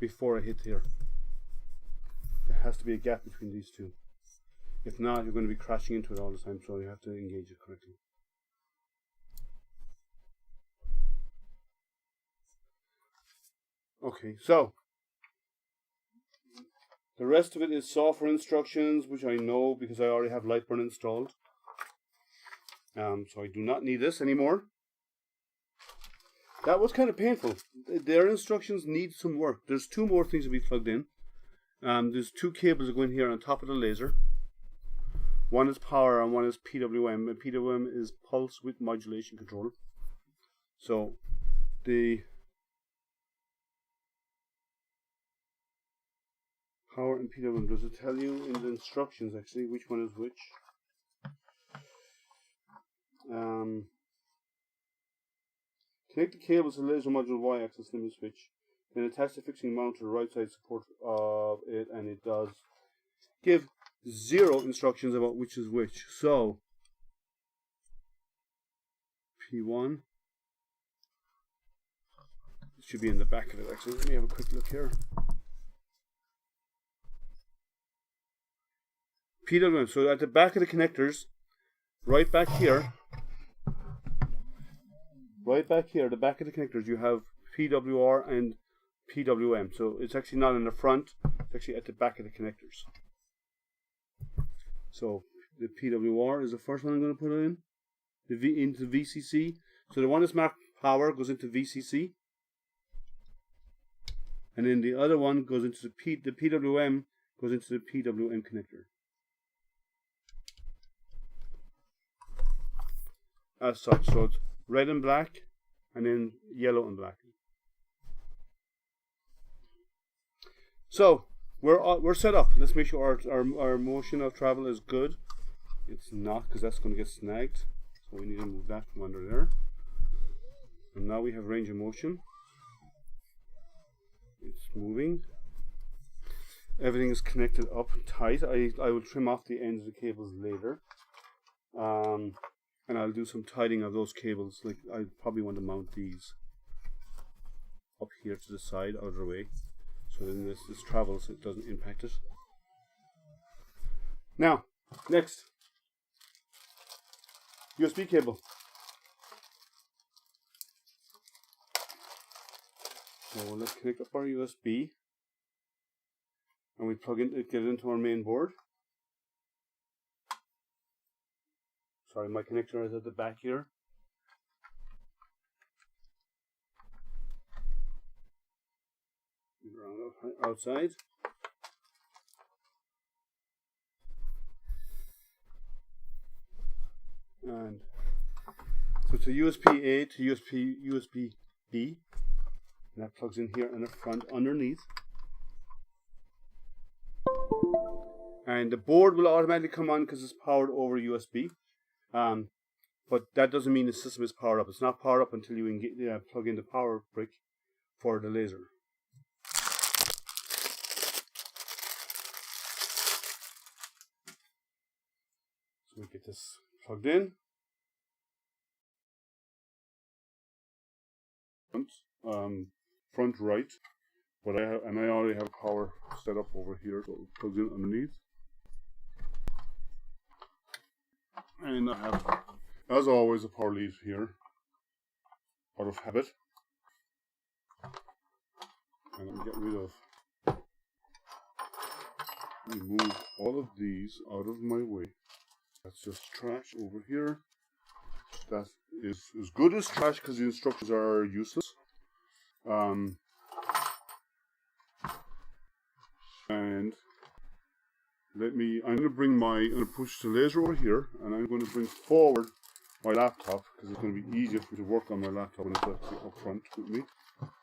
Before I hit here. There has to be a gap between these two. If not, you're going to be crashing into it all the time, so you have to engage it correctly. Okay, so the rest of it is software instructions, which I know because I already have Lightburn installed. So I do not need this anymore. That was kind of painful. Their instructions need some work. There's two more things to be plugged in. There's two cables that go in here on top of the laser. One is power and one is PWM. And PWM is pulse width modulation control. So the power and PWM, does it tell you in the instructions actually which one is which? Connect the cables to the laser module Y-axis limit switch. Then attach the fixing mount to the right side support of it, and it does give 0 instructions about which is which. So P1, it should be in the back of it actually. Let me have a quick look here. PWM, so at the back of the connectors, right back here, the back of the connectors, you have PWR and PWM. So it's actually not in the front, it's actually at the back of the connectors. So the PWR is the first one I'm going to put in, into VCC. So the one that's marked power goes into VCC. And then the other one goes into the PWM goes into the PWM connector. As such, so it's red and black, and then yellow and black. So we're set up. Let's make sure our motion of travel is good. It's not, because that's going to get snagged. So we need to move that from under there. And now we have range of motion. It's moving. Everything is connected up tight. I will trim off the ends of the cables later. And I'll do some tightening of those cables. Like I probably want to mount these up here to the side, out of the way, so then this travels, it doesn't impact it. Now, next, USB cable. So let's connect up our USB, and we plug in, get it into our main board. Sorry, my connector is at the back here. Around outside. And so it's a USB A to USB B. And that plugs in here in the front underneath. And the board will automatically come on because it's powered over USB. But that doesn't mean the system is powered up. It's not powered up until you plug in the power brick for the laser. So we get this plugged in. Front right, but I already have power set up over here, so it plugs in underneath. And I have, as always, a power lead here, out of habit. And I'm getting rid of, remove all of these out of my way. That's just trash over here. That is as good as trash because the instructions are useless. And I'm going to push the laser over here, and I'm going to bring forward my laptop because it's going to be easier for me to work on my laptop when it's actually up front with me.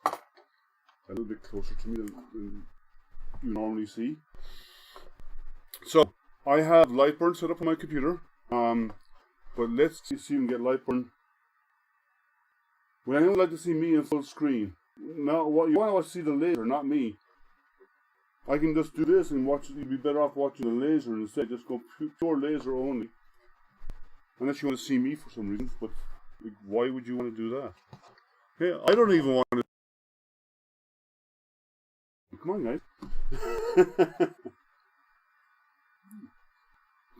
A little bit closer to me than you normally see. So I have Lightburn set up on my computer, but but let's see if we can get Lightburn. Well, anyone would like to see me in full screen? Now, what you want to see the laser, not me. I can just do this and watch. You'd be better off watching the laser instead. Just go pure laser only. Unless you want to see me for some reason, but why would you want to do that? Hey, I don't even want to. Come on, guys.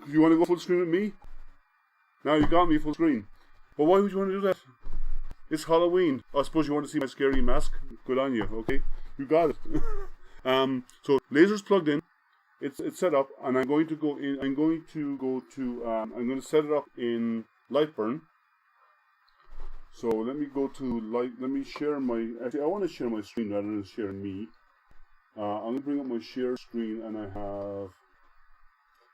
You want to go full screen with me? Now you got me full screen. But why would you want to do that? It's Halloween. I suppose you want to see my scary mask? Good on you, okay? You got it. So laser's plugged in. It's set up, and I'm going to go in. I'm going to set it up in Lightburn. So let me go to Let me share my. Actually, I want to share my screen rather than share me. I'm going to bring up my share screen, and I have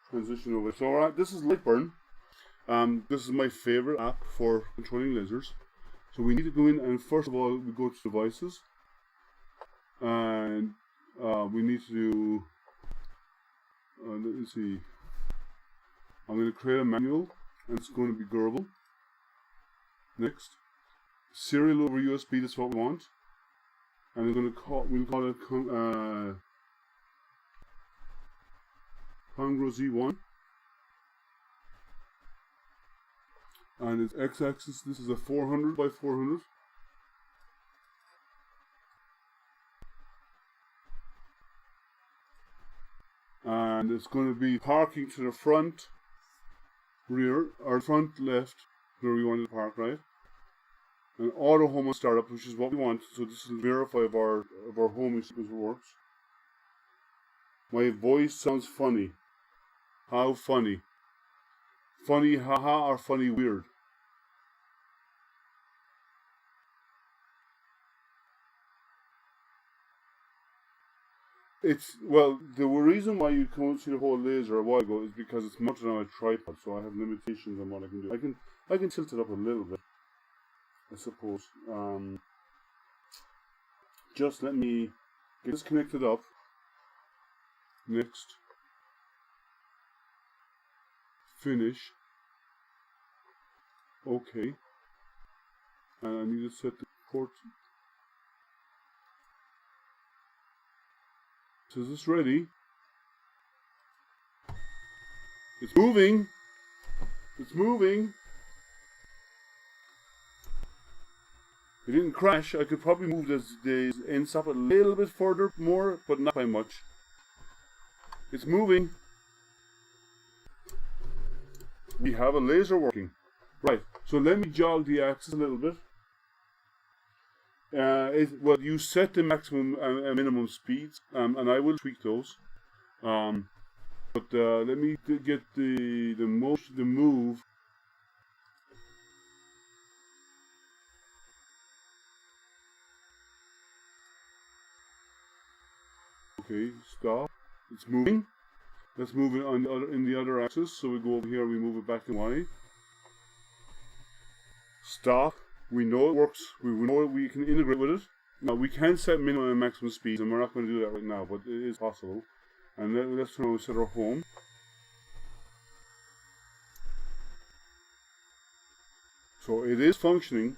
transition over. So alright, this is Lightburn. This is my favorite app for controlling lasers. So we need to go in, and first of all, we go to devices, and we need to. Let me see. I'm going to create a manual, and it's going to be Gerbil. Next, serial over USB. That's what we want, and we'll call it Comgrow Z1, and its x-axis. This is a 400 by 400. And it's going to be parking to the front, rear, or front left, where we want to park, right? And auto home and startup, which is what we want. So this will verify if our home sequence works. My voice sounds funny. How funny? Funny haha or funny weird? Well, the reason why you can't see the whole laser a while ago is because it's mounted on a tripod, so I have limitations on what I can do. I can tilt it up a little bit, I suppose. Just let me get this connected up. Next. Finish. Okay. And I need to set the port. So is this ready? It's moving. It's moving. It didn't crash. I could probably move the end stop a little bit further more, but not by much. It's moving. We have a laser working. Right, so let me jog the axis a little bit. Well, you set the maximum and minimum speeds, and I will tweak those. But let me get the move. Okay, stop. It's moving. Let's move it in the other axis. So we go over here, we move it back in Y. Stop. We know it works. We know we can integrate with it. Now we can set minimum and maximum speeds, and we're not going to do that right now, but it is possible. And let's turn on and set our home. So it is functioning.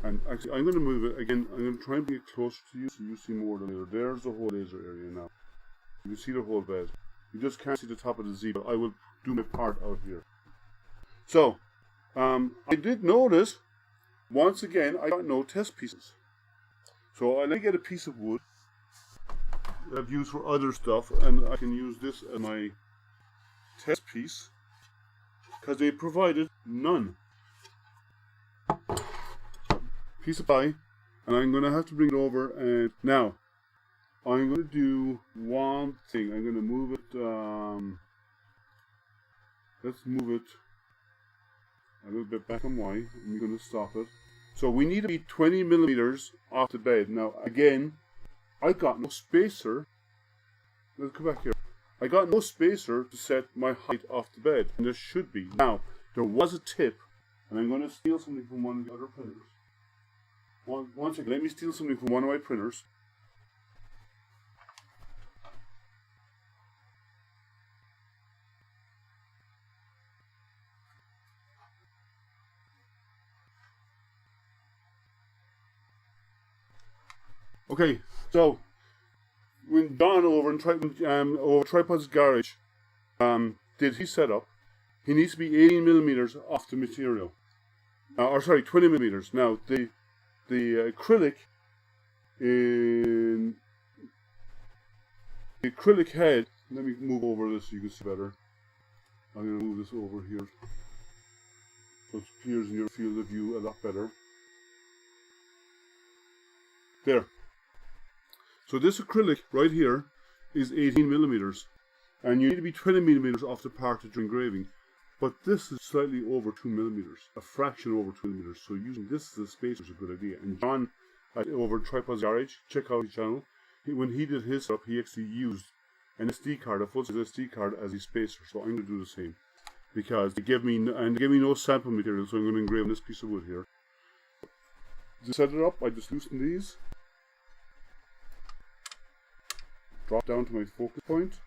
And actually, I'm going to move it again. I'm going to try and bring it closer to you so you see more of the laser. There's the whole laser area now. You can see the whole bed. You just can't see the top of the Z, but I will do my part out here. So, I did notice, once again, I got no test pieces. So I let me get a piece of wood that I've used for other stuff, and I can use this as my test piece, because they provided none. Piece of pie, and I'm going to have to bring it over, and now, I'm going to do one thing. I'm going to move it, let's move it a little bit back on Y, and we're going to stop it. So we need to be 20 millimeters off the bed. Now, again, I got no spacer. Let's go back here. I got no spacer to set my height off the bed, and there should be. Now, there was a tip, and I'm going to steal something from one of the other printers. One second, let me steal something from one of my printers. Okay, so when Don over over Tripod's Garage did his setup, he needs to be 18 millimeters off the material. Or sorry, 20 millimeters. Now the acrylic in the acrylic head. Let me move over this so you can see better. I'm going to move this over here so it appears in your field of view a lot better. There. So this acrylic right here is 18 millimeters, and you need to be 20 millimeters off the part that you're engraving. But this is slightly over 2 millimeters, a fraction over 2 millimeters. So using this as a spacer is a good idea. And John over Tripod's Garage, check out his channel. When he did his setup, he actually used an SD card, a full-size SD card, as a spacer. So I'm going to do the same because they gave me no sample material, so I'm going to engrave on this piece of wood here. To set it up, I just loosen these. Drop down to my focus point.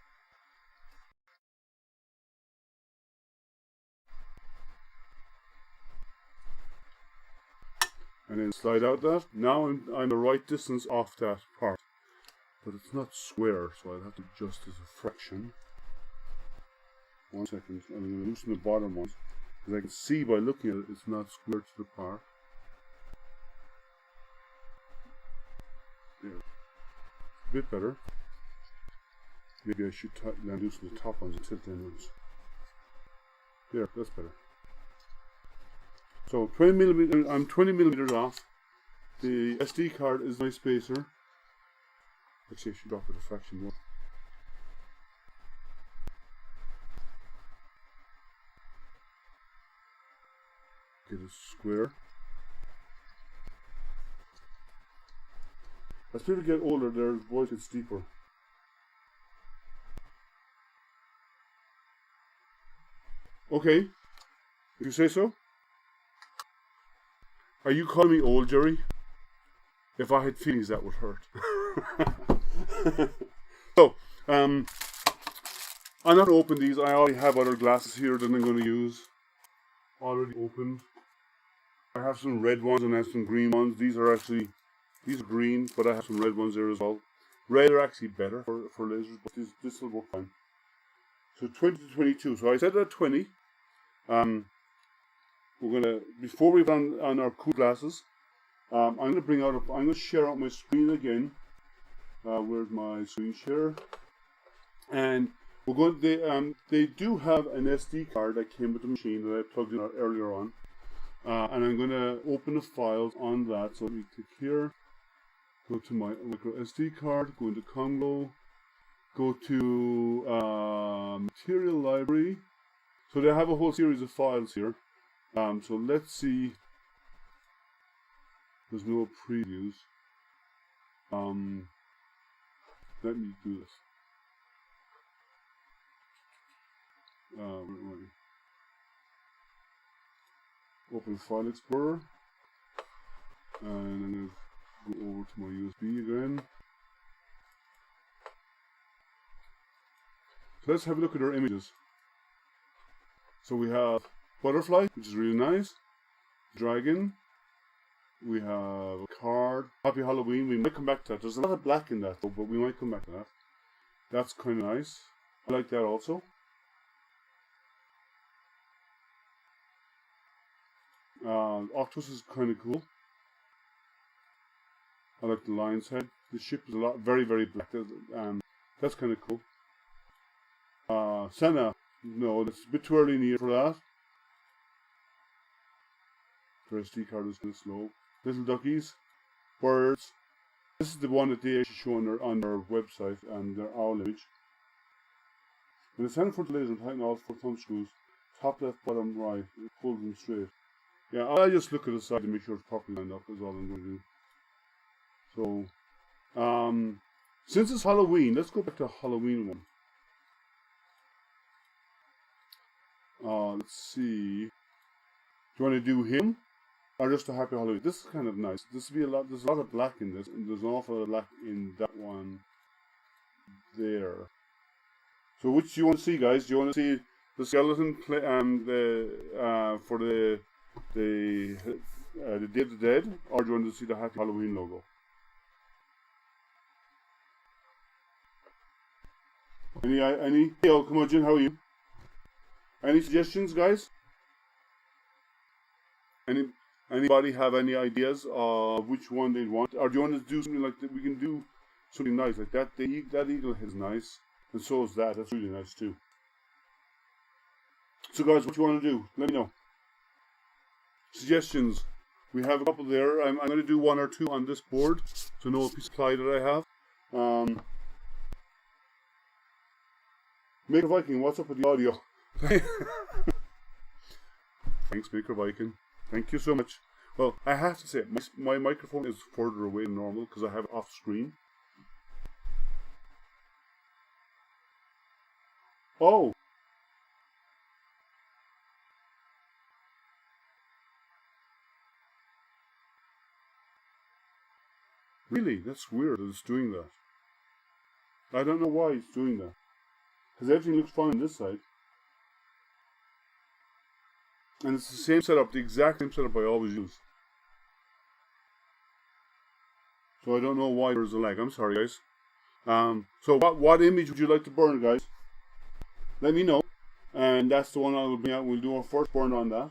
And then slide out that. Now I'm the right distance off that part. But it's not square, so I'll have to adjust as a fraction. 1 second. I'm going to loosen the bottom ones. Because I can see by looking at it, it's not square to the part. There. A bit better. Maybe I should loosen the top ones and tilt them inwards. There, that's better. So 20 millimeters, I'm 20 millimeters off. The SD card is my spacer. Actually, I should drop it a fraction more. Get it square. As people get older, their voice gets deeper. Okay, if you say so. Are you calling me old, Jerry? If I had feelings, that would hurt. So, I'm not going to open these. I already have other glasses here that I'm going to use. Already opened. I have some red ones and I have some green ones. These are green, but I have some red ones there as well. Red are actually better for lasers, but this will work fine. So 20 to 22. So I said at 20. We're gonna, before we put on our cool glasses, I'm gonna share out my screen again. Where's my screen share? And we're going. They do have an SD card that came with the machine that I plugged in earlier on, and I'm gonna open the files on that. So let me click here, go to my micro SD card, go into Comgrow, go to Material Library. So they have a whole series of files here. So let's see. There's no previews. Let me do this. Where am I? Open File Explorer. And I'm going to go over to my USB again. So let's have a look at our images. So we have butterfly, which is really nice. Dragon. We have a card. Happy Halloween. We might come back to that. There's a lot of black in that though, but we might come back to that. That's kind of nice. I like that also. Octopus is kind of cool. I like the lion's head. The ship is very, very black. That's kind of cool. Senna. No, it's a bit too early in the year for that. The SD card is kind of slow. Little duckies, birds. This is the one that they actually show on their website and their owl image. When the center front laser tighten all 4 thumb screws, top left, bottom right, it pulls them straight. Yeah, I'll just look at the side to make sure it's properly lined up. Is all I'm going to do. So, since it's Halloween, let's go back to a Halloween one. Let's see. Do you want to do him? Or just a Happy Halloween? This is kind of nice. There's a lot of black in this, and there's an awful lot of black in that one there. So which do you want to see, guys? Do you want to see the skeleton for the Day of the Dead, or do you want to see the Happy Halloween logo? Any? Hey, oh, come on, Jim. How are you? Any suggestions, guys? Anybody have any ideas of which one they'd want? Or do you want to do something like that? We can do something nice like that. That eagle head is nice, and so is that. That's really nice too. So, guys, what you want to do? Let me know. Suggestions. We have a couple there. I'm going to do one or two on this board to know a piece of ply that I have. Maker Viking, what's up with the audio? Thanks, Maker Viking. Thank you so much. Well, I have to say, my microphone is further away than normal because I have it off screen. Oh! Really? That's weird that it's doing that. I don't know why it's doing that. Because everything looks fine on this side. And it's the same setup, the exact same setup I always use. So I don't know why there's a lag. I'm sorry, guys. So what image would you like to burn, guys? Let me know. And that's the one I will bring out. We'll do our first burn on that.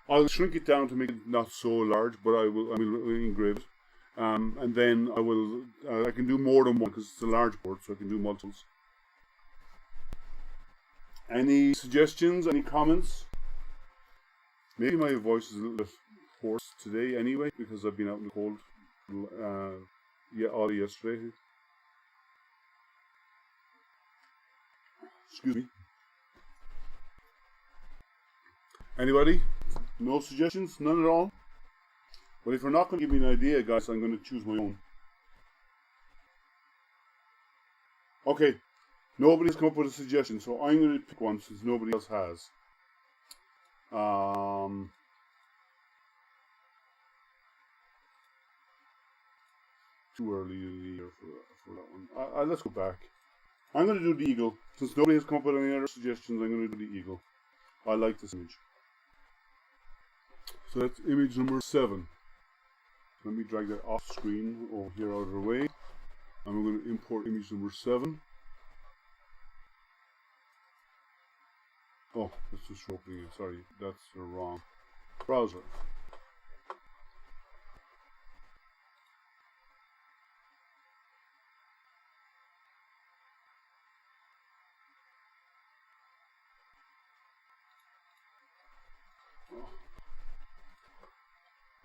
I'll shrink it down to make it not so large, but I will engrave it. And then I can do more than one because it's a large board, so I can do multiples. Any suggestions? Any comments? Maybe my voice is a little bit hoarse today anyway, because I've been out in the cold all yesterday. Excuse me. Anybody? No suggestions? None at all? But if you're not going to give me an idea, guys, I'm going to choose my own. Okay. Nobody's come up with a suggestion, so I'm going to pick one since nobody else has. Too early in the year for that one. Let's go back. I'm going to do the eagle. Since nobody has come up with any other suggestions, I'm going to do the eagle. I like this image. So that's image number 7. Let me drag that off screen over here out of the way. And we're going to import image number 7. Oh, that's just opening it. Sorry, that's the wrong browser.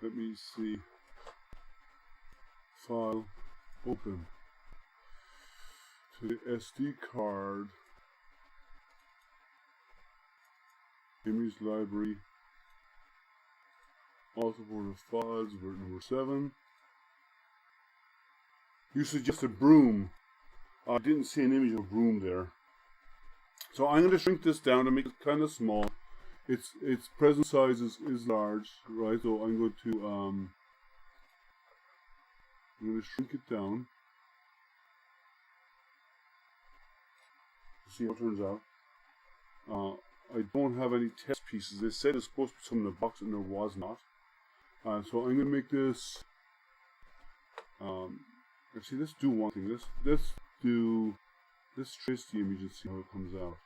Let me see. File, open. To the SD card. Image library. Also for the files, version number 7. You suggested broom. I didn't see an image of broom there. So I'm going to shrink this down to make it kind of small. Its present size is large, right? So I'm going to shrink it down. See how it turns out. I don't have any test pieces. They said it's supposed to be some in the box and there was not. So I'm going to make this. Actually, let's do one thing. Let's trace the image and see how it comes out.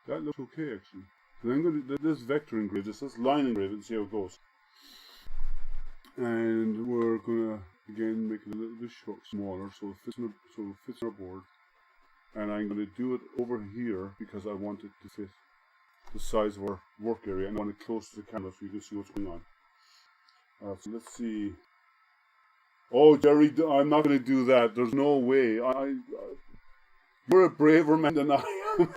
That looks okay actually. So I'm going to let this vector engrave this. Let's line engrave it and see how it goes. And we're going to again make it a little bit smaller so it fits in our board. And I'm going to do it over here because I want it to fit the size of our work area, and I want it close to the camera so you can see what's going on. So let's see. Oh, Jerry, I'm not going to do that. There's no way. You're a braver man than I am.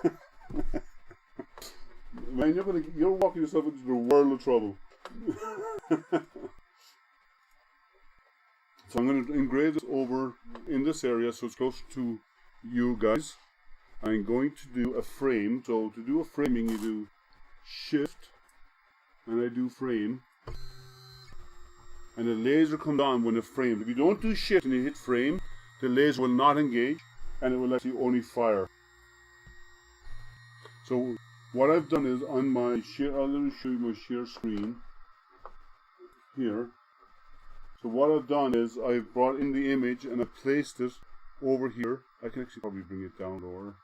Man, you're walking yourself into the world of trouble. So I'm going to engrave this over in this area so it's closer to you guys. I'm going to do a frame. So to do a framing, you do Shift, and I do frame. And the laser comes on when it's framed. If you don't do Shift and you hit frame, the laser will not engage, and it will actually only fire. So what I've done is on my share, I'll let me show you my share screen here. So what I've done is I've brought in the image and I've placed it over here. I can actually probably bring it down lower.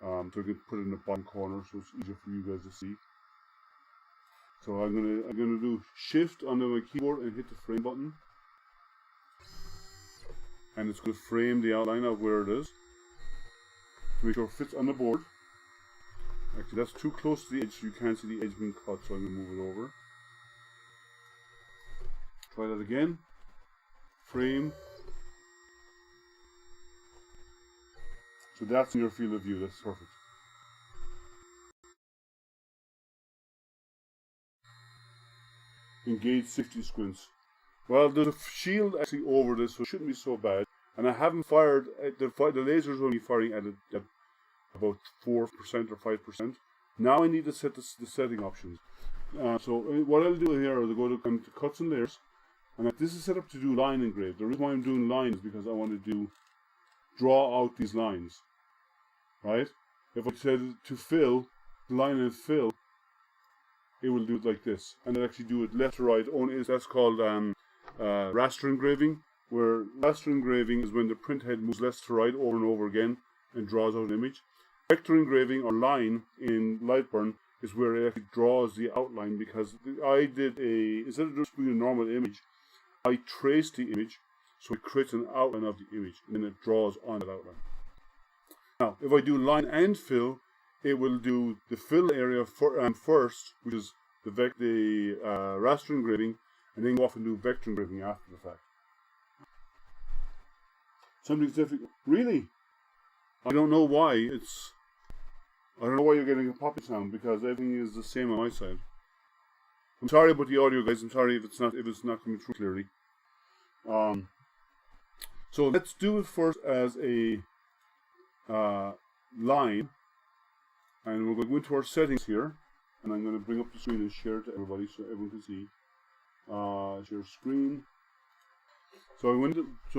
So I can put it in the bottom corner so it's easier for you guys to see. So I'm gonna do Shift on my keyboard and hit the frame button. And it's going to frame the outline of where it is to make sure it fits on the board. Actually, that's too close to the edge, so you can't see the edge being cut, so I'm going to move it over. Try that again. Frame. So that's in your field of view, that's perfect. Engage safety squints. Well, there's a shield actually over this, so it shouldn't be so bad. And I haven't fired, the laser's only firing at about 4% or 5%. Now I need to set the setting options. So what I'll do here is go to cuts and layers. And this is set up to do line engrave. The reason why I'm doing line is because I want to draw out these lines. Right? If I said to fill, line and fill, it will do it like this. And it'll actually do it left to right. Only that's called raster engraving, where raster engraving is when the print head moves left to right over and over again and draws out an image. Vector engraving or line in Lightburn is where it actually draws the outline, because I did instead of just doing a normal image, I traced the image so it creates an outline of the image and then it draws on that outline. Now, if I do line and fill, it will do the fill area first, which is the raster engraving, and then go off and do vector engraving after the fact. Something's difficult. Really? I don't know why. I don't know why you're getting a poppy sound, because everything is the same on my side. I'm sorry about the audio, guys. I'm sorry if it's not coming through clearly. So let's do it first as a line, and we're going to go into our settings here, and I'm going to bring up the screen and share it to everybody so everyone can see. Share screen. So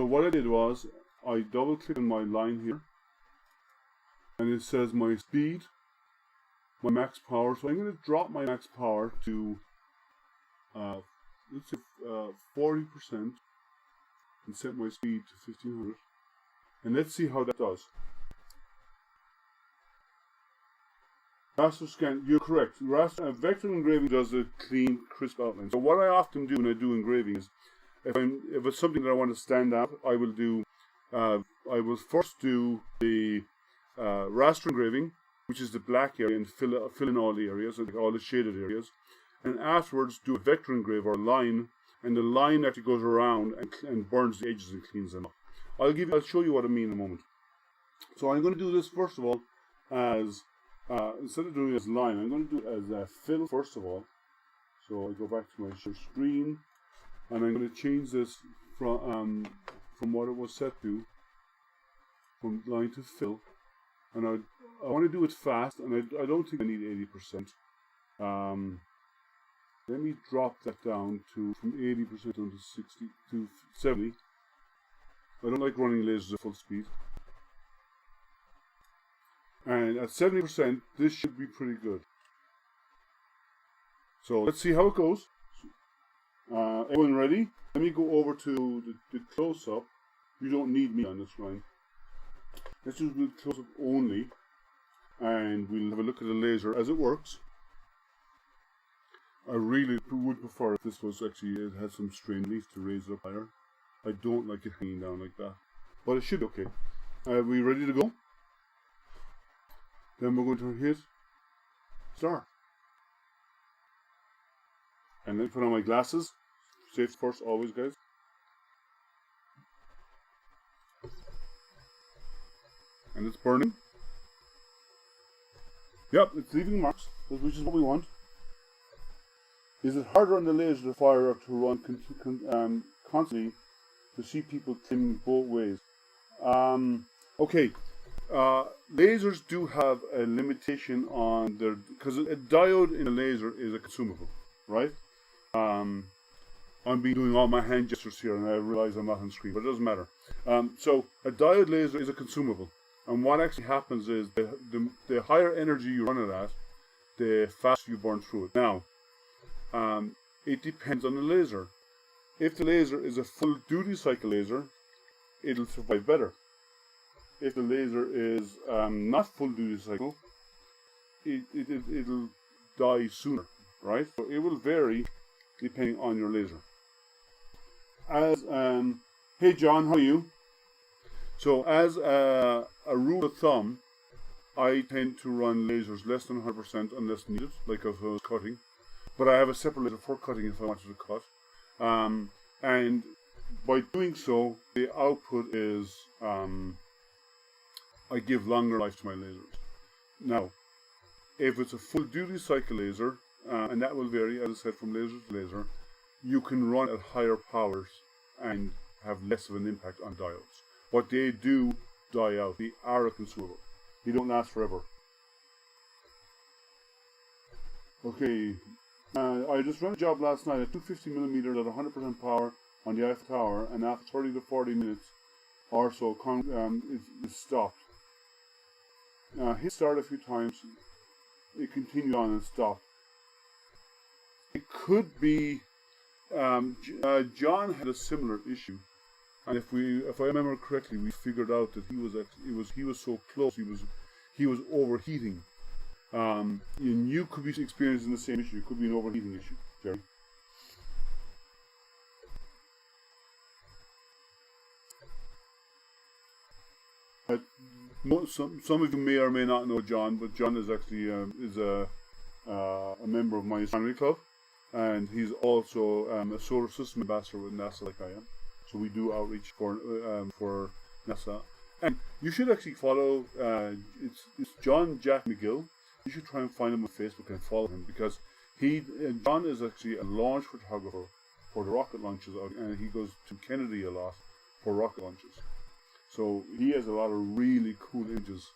what I did was I double click on my line here, and it says my speed, my max power. So I'm going to drop my max power to let's say 40% and set my speed to 1500, and let's see how that does. Raster scan, you're correct. Vector engraving does a clean, crisp outline. So what I often do when I do engraving is, if it's something that I want to stand out, I will first do the raster engraving, which is the black area, and fill in all the areas, like all the shaded areas, and afterwards do a vector engrave or line, and the line actually goes around and burns the edges and cleans them up. I'll show you what I mean in a moment. So I'm going to do this first of all as instead of doing it as line, I'm going to do it as a fill first of all. So I go back to my share screen, and I'm going to change this from what it was set to, from line to fill. And I want to do it fast, and I don't think I need 80%. Let me drop that down from 80% down to 60 to 70. I don't like running lasers at full speed. And at 70%, this should be pretty good. So let's see how it goes. Everyone ready? Let me go over to the close-up. You don't need me on this line. Let's do the close-up only, and we'll have a look at the laser as it works. I really would prefer if this was actually, it had some strain leaf to raise it up higher. I don't like it hanging down like that, but it should be okay. Are we ready to go? Then we're going to hit start. And then put on my glasses. Safety first, always, guys. And it's burning. Yep, it's leaving marks, which is what we want. Is it harder on the laser to fire or to run constantly to see people clean both ways? Okay. Lasers do have a limitation on their, because a diode in a laser is a consumable, right? I'm doing all my hand gestures here, and I realize I'm not on screen, but it doesn't matter. So a diode laser is a consumable, and what actually happens is the higher energy you run it at, the faster you burn through it. Now, it depends on the laser. If the laser is a full duty cycle laser, it'll survive better. If the laser is not full duty cycle, it'll die sooner, right? So it will vary depending on your laser. As hey John, how are you? So as a rule of thumb, I tend to run lasers less than 100% unless needed, like if I was cutting. But I have a separate laser for cutting if I wanted to cut. And by doing so, the output is I give longer life to my lasers. Now, if it's a full duty cycle laser, and that will vary, as I said, from laser to laser, you can run at higher powers and have less of an impact on diodes. What they do die out. They are a consumable. They don't last forever. Okay, I just ran a job last night at 250mm at 100% power on the Eiffel Tower, and after 30 to 40 minutes or so, it stopped. Hit start a few times. It continued on and stopped. It could be John had a similar issue, and if I remember correctly, we figured out that he was so close, he was overheating. And you could be experiencing the same issue. It could be an overheating issue, Jerry. Some of you may or may not know John, but John is actually a member of my astronomy club, and he's also a solar system ambassador with NASA, like I am. So we do outreach for NASA, and you should actually follow. It's John Jack McGill. You should try and find him on Facebook and follow him, because John is actually a launch photographer for the rocket launches, and he goes to Kennedy a lot for rocket launches. So he has a lot of really cool images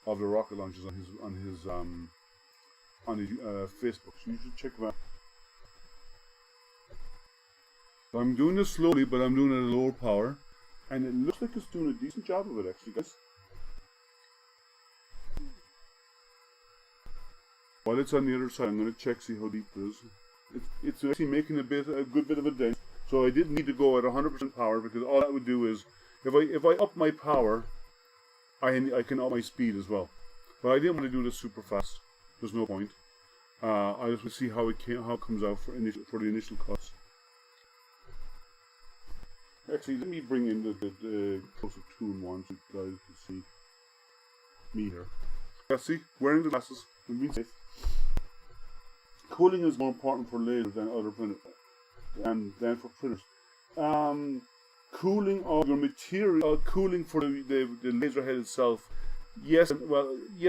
of the rocket launches on his Facebook. So you should check him out. So I'm doing this slowly, but I'm doing it at a lower power, and it looks like it's doing a decent job of it, actually, guys. While it's on the other side, I'm going to check, see how deep it is. It's actually making a good bit of a dent. So I didn't need to go at 100% power, because all that would do is, if I up my power, I can up my speed as well. But I didn't want to do this super fast. There's no point. I just want to see how it comes out for the initial cuts. Actually, let me bring in the closer 2-in-1 so you guys can see me here. See, wearing the glasses and being safe. Cooling is more important for lasers than other printers, than for printers. Cooling of your material, cooling for the laser head itself, yes and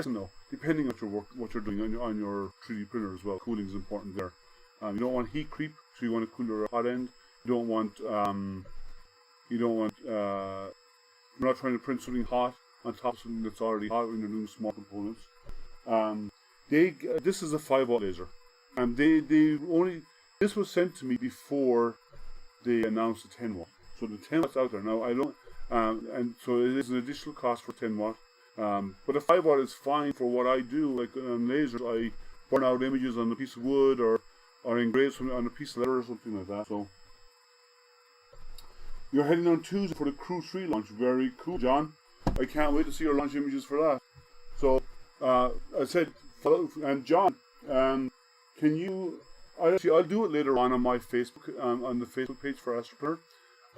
no, depending on what you're doing on your 3D printer as well. Cooling is important there. You don't want heat creep, so you want to cool your hot end. You don't want you're not trying to print something hot on top of something that's already hot when you're doing small components. This is a 5-watt laser, and this was sent to me before they announced the 10-watt. So the 10 watt's out there now. I don't, and so it is an additional cost for 10 watt. But a 5-watt is fine for what I do. Like on lasers, I burn out images on a piece of wood or engrave something on a piece of leather or something like that. So you're heading on Tuesday for the Crew 3 launch. Very cool, John. I can't wait to see your launch images for that. So I said, follow, and John, can you? I'll do it later on my Facebook, on the Facebook page for AstroPrinter.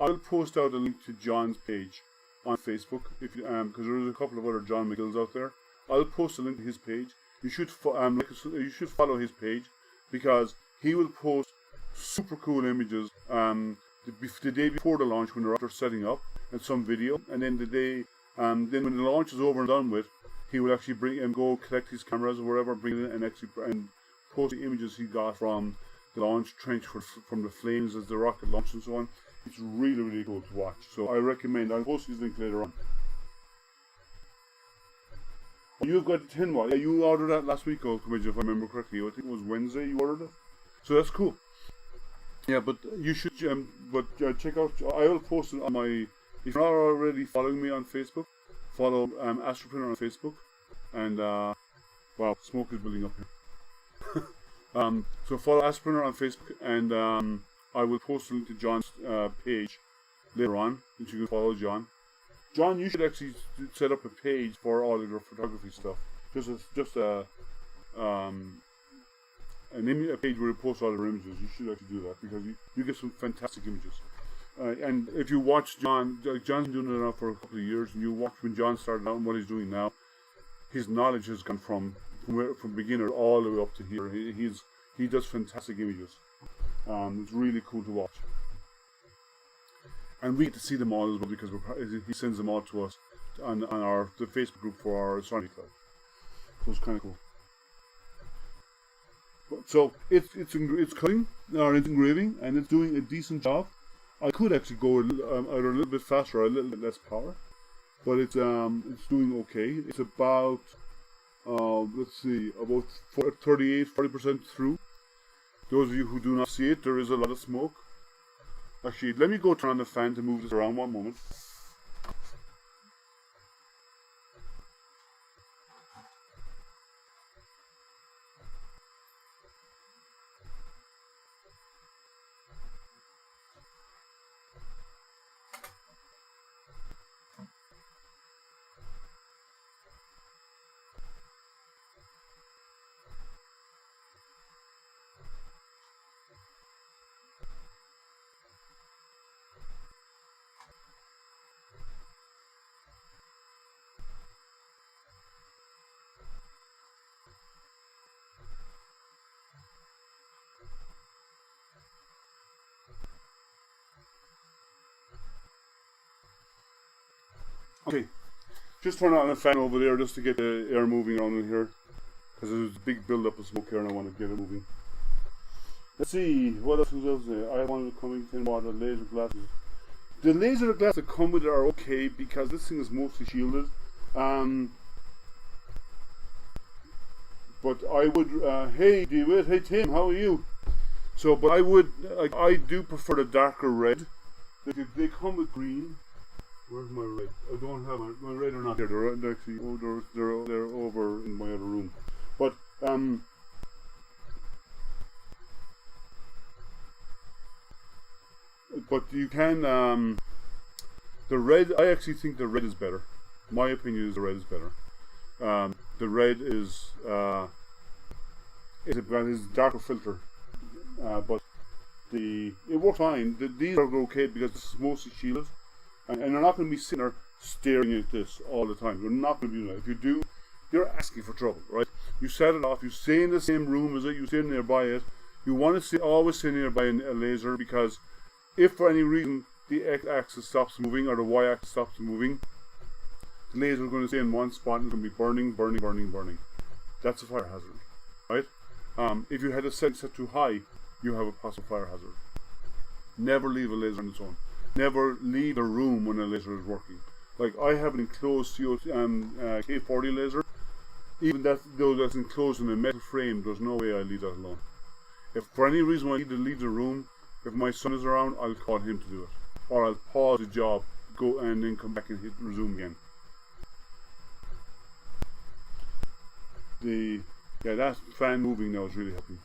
I'll post out a link to John's page on Facebook, because there's a couple of other John McGills out there. I'll post a link to his page. You should follow his page, because he will post super cool images the day before the launch when they're out there setting up, and some video, and then then when the launch is over and done with, he will actually go collect his cameras or wherever, bring it in and post the images he got from the launch trench from the flames as the rocket launched and so on. It's really, really cool to watch. So I recommend. I'll post his link later on. You've got the 10 watt. Yeah, you ordered that last week, if I remember correctly. I think it was Wednesday you ordered it. So that's cool. Yeah, but you should. Check out. I will post it on my. If you're not already following me on Facebook, follow AstroPrinter on Facebook. And wow, smoke is building up here. So follow AstroPrinter on Facebook, and I will post a link to John's page later on, and you can follow John. John, you should actually set up a page for all of your photography stuff. Just a page where you post all your images. You should actually do that because you get some fantastic images. And if you watch John, John's been doing it now for a couple of years, and you watch when John started out and what he's doing now, his knowledge has gone from beginner all the way up to here. He does fantastic images. It's really cool to watch. And we get to see them all as well because he sends them all to us on the Facebook group for our astronomy club. So it's kind of cool. So it's cutting or it's engraving, and it's doing a decent job. I could actually go either a little bit faster or a little bit less power, but it's doing okay. It's about let's see, about 40% through. Those of you who do not see it, there is a lot of smoke. Actually, let me go turn on the fan to move this around one moment. Okay, just turn on the fan over there just to get the air moving around in here, because there's a big build-up of smoke here and I want to get it moving. Let's see, what else was there? I wanted to come in water, laser glasses. The laser glasses that come with it are okay because this thing is mostly shielded. But I would, hey David, hey Tim, how are you? So, but I do prefer the darker red. They come with green. Where's my red? I don't have my red are not here. They're actually they're over in my other room. But you can the red. I actually think the red is better. My opinion is the red is better. The red is it's a darker filter, but it works fine. These are okay because it's mostly shielded. And you're not going to be sitting there staring at this all the time. You're not going to be doing that. If you do, you're asking for trouble, right? You set it off, you stay in the same room as it, you stay nearby it. You want to always stay nearby a laser because if for any reason the x-axis stops moving or the y-axis stops moving, the laser is going to stay in one spot and it's going to be burning, burning, burning, burning. That's a fire hazard, right? If you had a set too high, you have a possible fire hazard. Never leave a laser on its own. Never leave a room when a laser is working. Like I have an enclosed K40 laser. Even though that's enclosed in a metal frame, there's no way I leave that alone. If for any reason I need to leave the room, if my son is around, I'll call him to do it, or I'll pause the job, go and then come back and resume again. That fan moving now is really helping.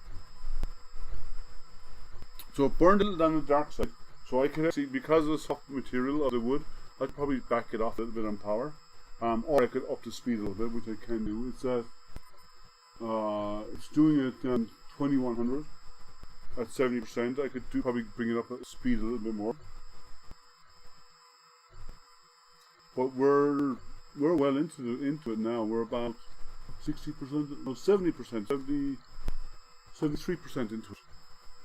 So it burned a little down the dark side. So I could actually, because of the soft material of the wood, I could probably back it off a little bit on power, or I could up the speed a little bit, which I can do. It's doing it 2100 at 70%. I could probably bring it up at speed a little bit more. But we're well into it now. We're about 60%, no 70%, 73% into it.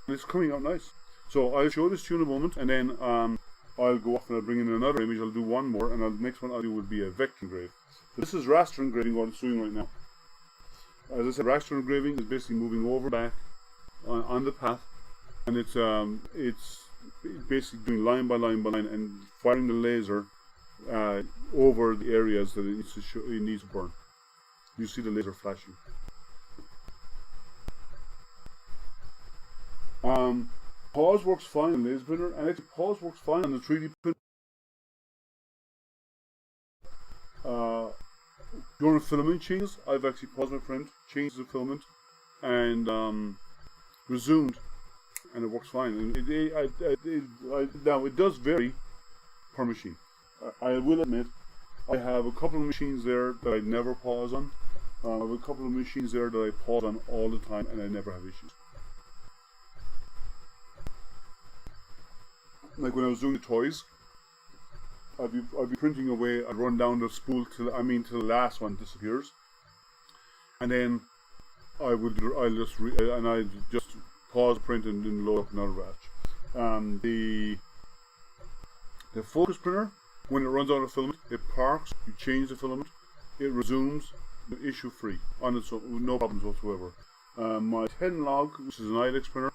And it's coming out nice. So I'll show this to you in a moment, and then I'll go off and I'll bring in another image. I'll do one more, and the next one I'll do will be a vector engrave. So this is raster engraving, what it's doing right now. As I said, raster engraving is basically moving over back on the path, and it's basically doing line by line by line and firing the laser over the areas that it needs to burn. You see the laser flashing. Pause works fine on the laser printer, and actually pause works fine on the 3D printer. During filament changes, I've actually paused my print, changed the filament, and resumed, and it works fine. And now it does vary per machine. I will admit, I have a couple of machines there that I never pause on. I have a couple of machines there that I pause on all the time, and I never have issues. Like when I was doing the toys, I'd be printing away. I'd run down the spool till the last one disappears, and then I just pause print and then load up another batch. The focus printer, when it runs out of filament, it parks. You change the filament, it resumes, issue free on its own, with no problems whatsoever. My 10 log, which is an IDEX printer,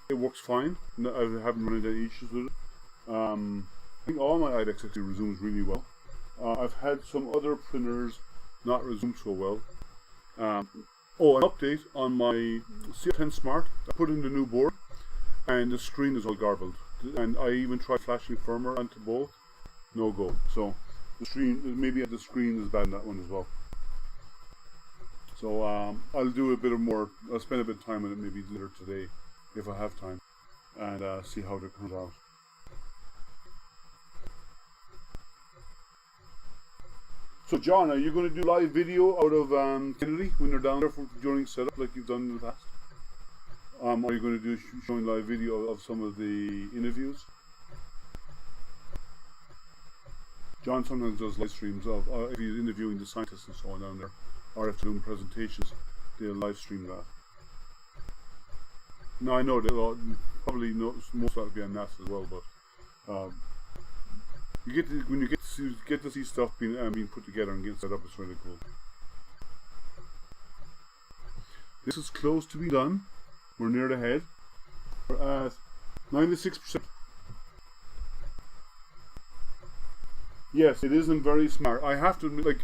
it works fine. I haven't run into any issues with it. I think all my IDEX actually resumes really well. I've had some other printers not resume so well. An update on my CR10 Smart. I put in the new board, and the screen is all garbled. And I even tried flashing firmware onto both. No go. So the screen is bad on that one as well. So I'll do a bit of more. I'll spend a bit of time on it maybe later today, if I have time, and see how it comes out. So John, are you going to do live video out of Kennedy when you're down there during setup like you've done in the past? Are you going to do showing live video of some of the interviews? John sometimes does live streams of if he's interviewing the scientists and so on down there, or if they're doing presentations, they'll live stream that. No, I know they'll probably most of that will be on NASA as well, but when you get to see stuff being put together and getting set up, it's really cool. This is close to be done. We're near the head. We're at 96%. Yes, it isn't very smart. I have to admit,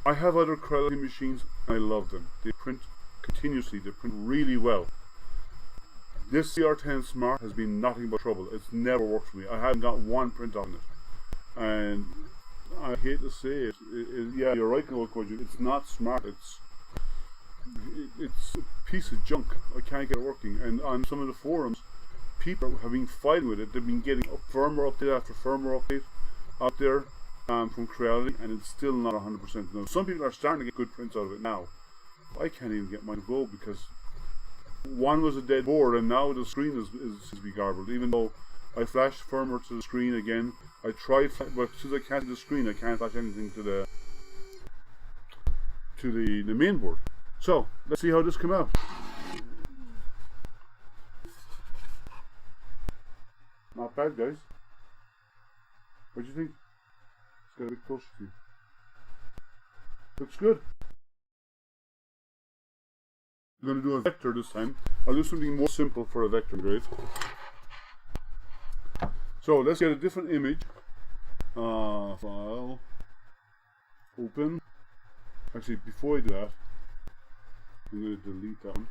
I have other quality machines and I love them. They print continuously. They print really well. This CR10 Smart has been nothing but trouble. It's never worked for me. I haven't got one print on it. And I hate to say it. Yeah, you're right, it's not smart. It's a piece of junk. I can't get it working. And on some of the forums, people have been fighting with it. They've been getting firmware update after firmware update out there from Creality, and it's still not 100%. Now, some people are starting to get good prints out of it now. I can't even get mine to go because one was a dead board, and now the screen is be garbled. Even though I flashed firmware to the screen again, I tried, but since I can't do the screen, I can't flash anything to the main board. So let's see how this comes out. Not bad, guys. What do you think? Let's get a bit closer to you. Looks good. I'm going to do a vector this time. I'll do something more simple for a vector engrave. So let's get a different image. File. Open. Actually, before I do that, I'm going to delete that one.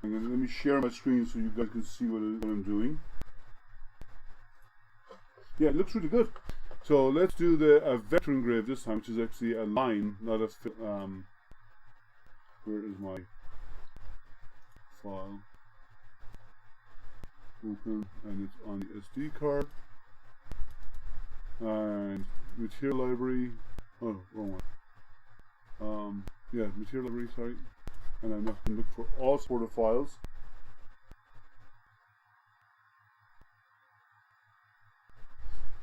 Let me share my screen so you guys can see what I'm doing. Yeah, it looks really good. So let's do a vector engrave this time, which is actually a line, not a where is my file? Open, and it's on the SD card. And material library. Oh, wrong one. Yeah, material library. Sorry. And I'm going to look for all supported files.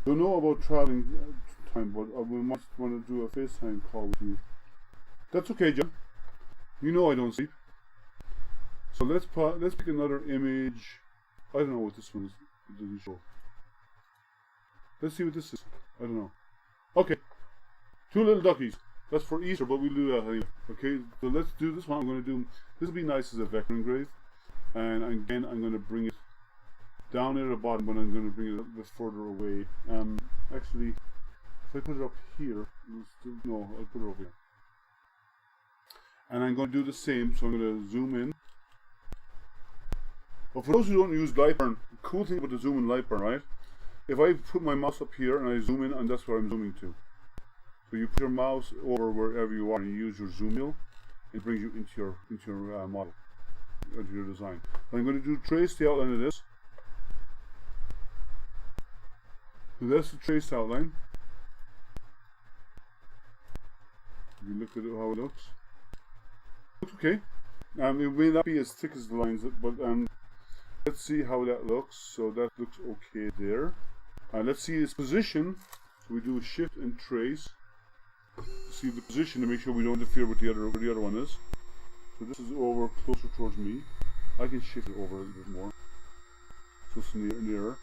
Don't know about traveling time, but we might want to do a FaceTime call with you. That's okay, John. You know I don't sleep. So let's pick another image. I don't know what this one is. It doesn't show. Let's see what this is. I don't know. Okay. Two little duckies. That's for Easter, but we'll do that anyway. Okay, so let's do this one. I'm going to do this will be nice as a vector engrave, and again I'm going to bring it down at the bottom, but I'm going to bring it a little bit further away. Actually, if I put it up here, no, I'll put it over here. And I'm going to do the same. So I'm going to zoom in. But for those who don't use Lightburn, the cool thing about the zoom in Lightburn, right? If I put my mouse up here and I zoom in, and that's where I'm zooming to. So you put your mouse over wherever you are and you use your zoom wheel, It brings you into your model, into your design. So I'm going to trace the outline of this. So that's the traced outline. If you look at how it looks okay. It may not be as thick as the lines, but let's see how that looks. So that looks okay there. Let's see its position. So we do a shift and trace. See the position to make sure we don't interfere with where the other one is. So this is over closer towards me. I can shift it over a little bit more, so it's nearer.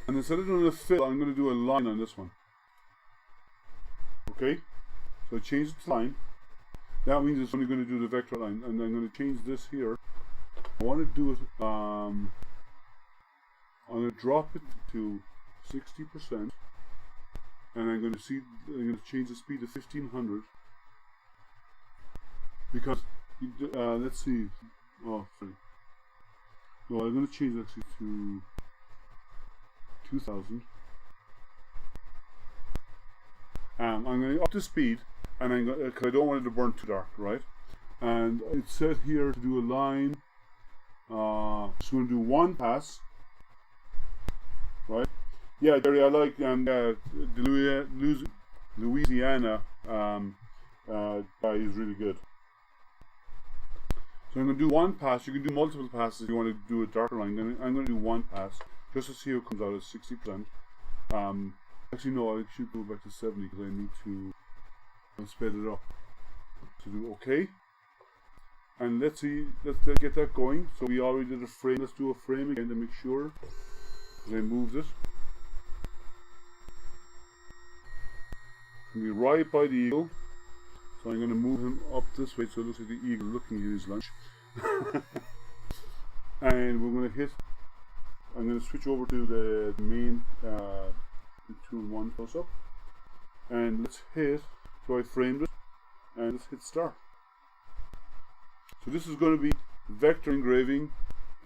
And instead of doing a fill, I'm going to do a line on this one. Okay, so I change it to line. That means it's only going to do the vector line, and I'm going to change this here. I want to do it. I'm going to drop it to 60%, and I'm going to change the speed to 1500 because let's see. Oh, sorry. No, I'm going to change it actually to 2000. I'm going to up the speed, and I'm going because I don't want it to burn too dark, right? And it said here to do a line. Just going to do one pass, right? Yeah, Jerry, I like the Louisiana guy is really good. So I'm going to do one pass. You can do multiple passes if you want to do a darker line. I'm going to do one pass just to see how it comes out at 60%. Actually, no, I should go back to 70 because I need to speed it up. So do OK. And let's get that going. So we already did a frame. Let's do a frame again to make sure. Because I moved it. We right by the eagle. So I'm going to move him up this way so it looks like the eagle looking at his lunch. And we're going to hit. I'm going to switch over to the main 2-in-1 close up. And let's hit. So I framed it. And let's hit start. So this is going to be vector engraving.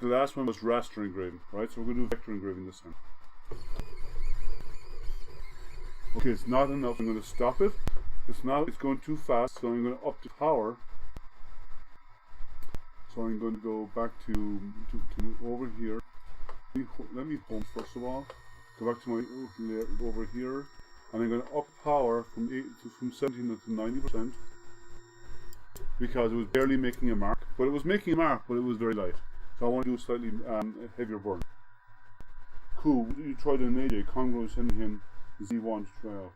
The last one was raster engraving, right? So we're going to do vector engraving this time. Okay, it's not enough. I'm going to stop it. It's going too fast, so I'm going to up the power. So I'm going to go back to over here. Let me home first of all. Go back to my layer over here, and I'm going to up power from 17 to 90%. Because it was barely making a mark, but it was making a mark, but it was very light. So I want to do a slightly heavier burn. Cool. You tried an AJ. Comgrow is sending him Z1 to try out.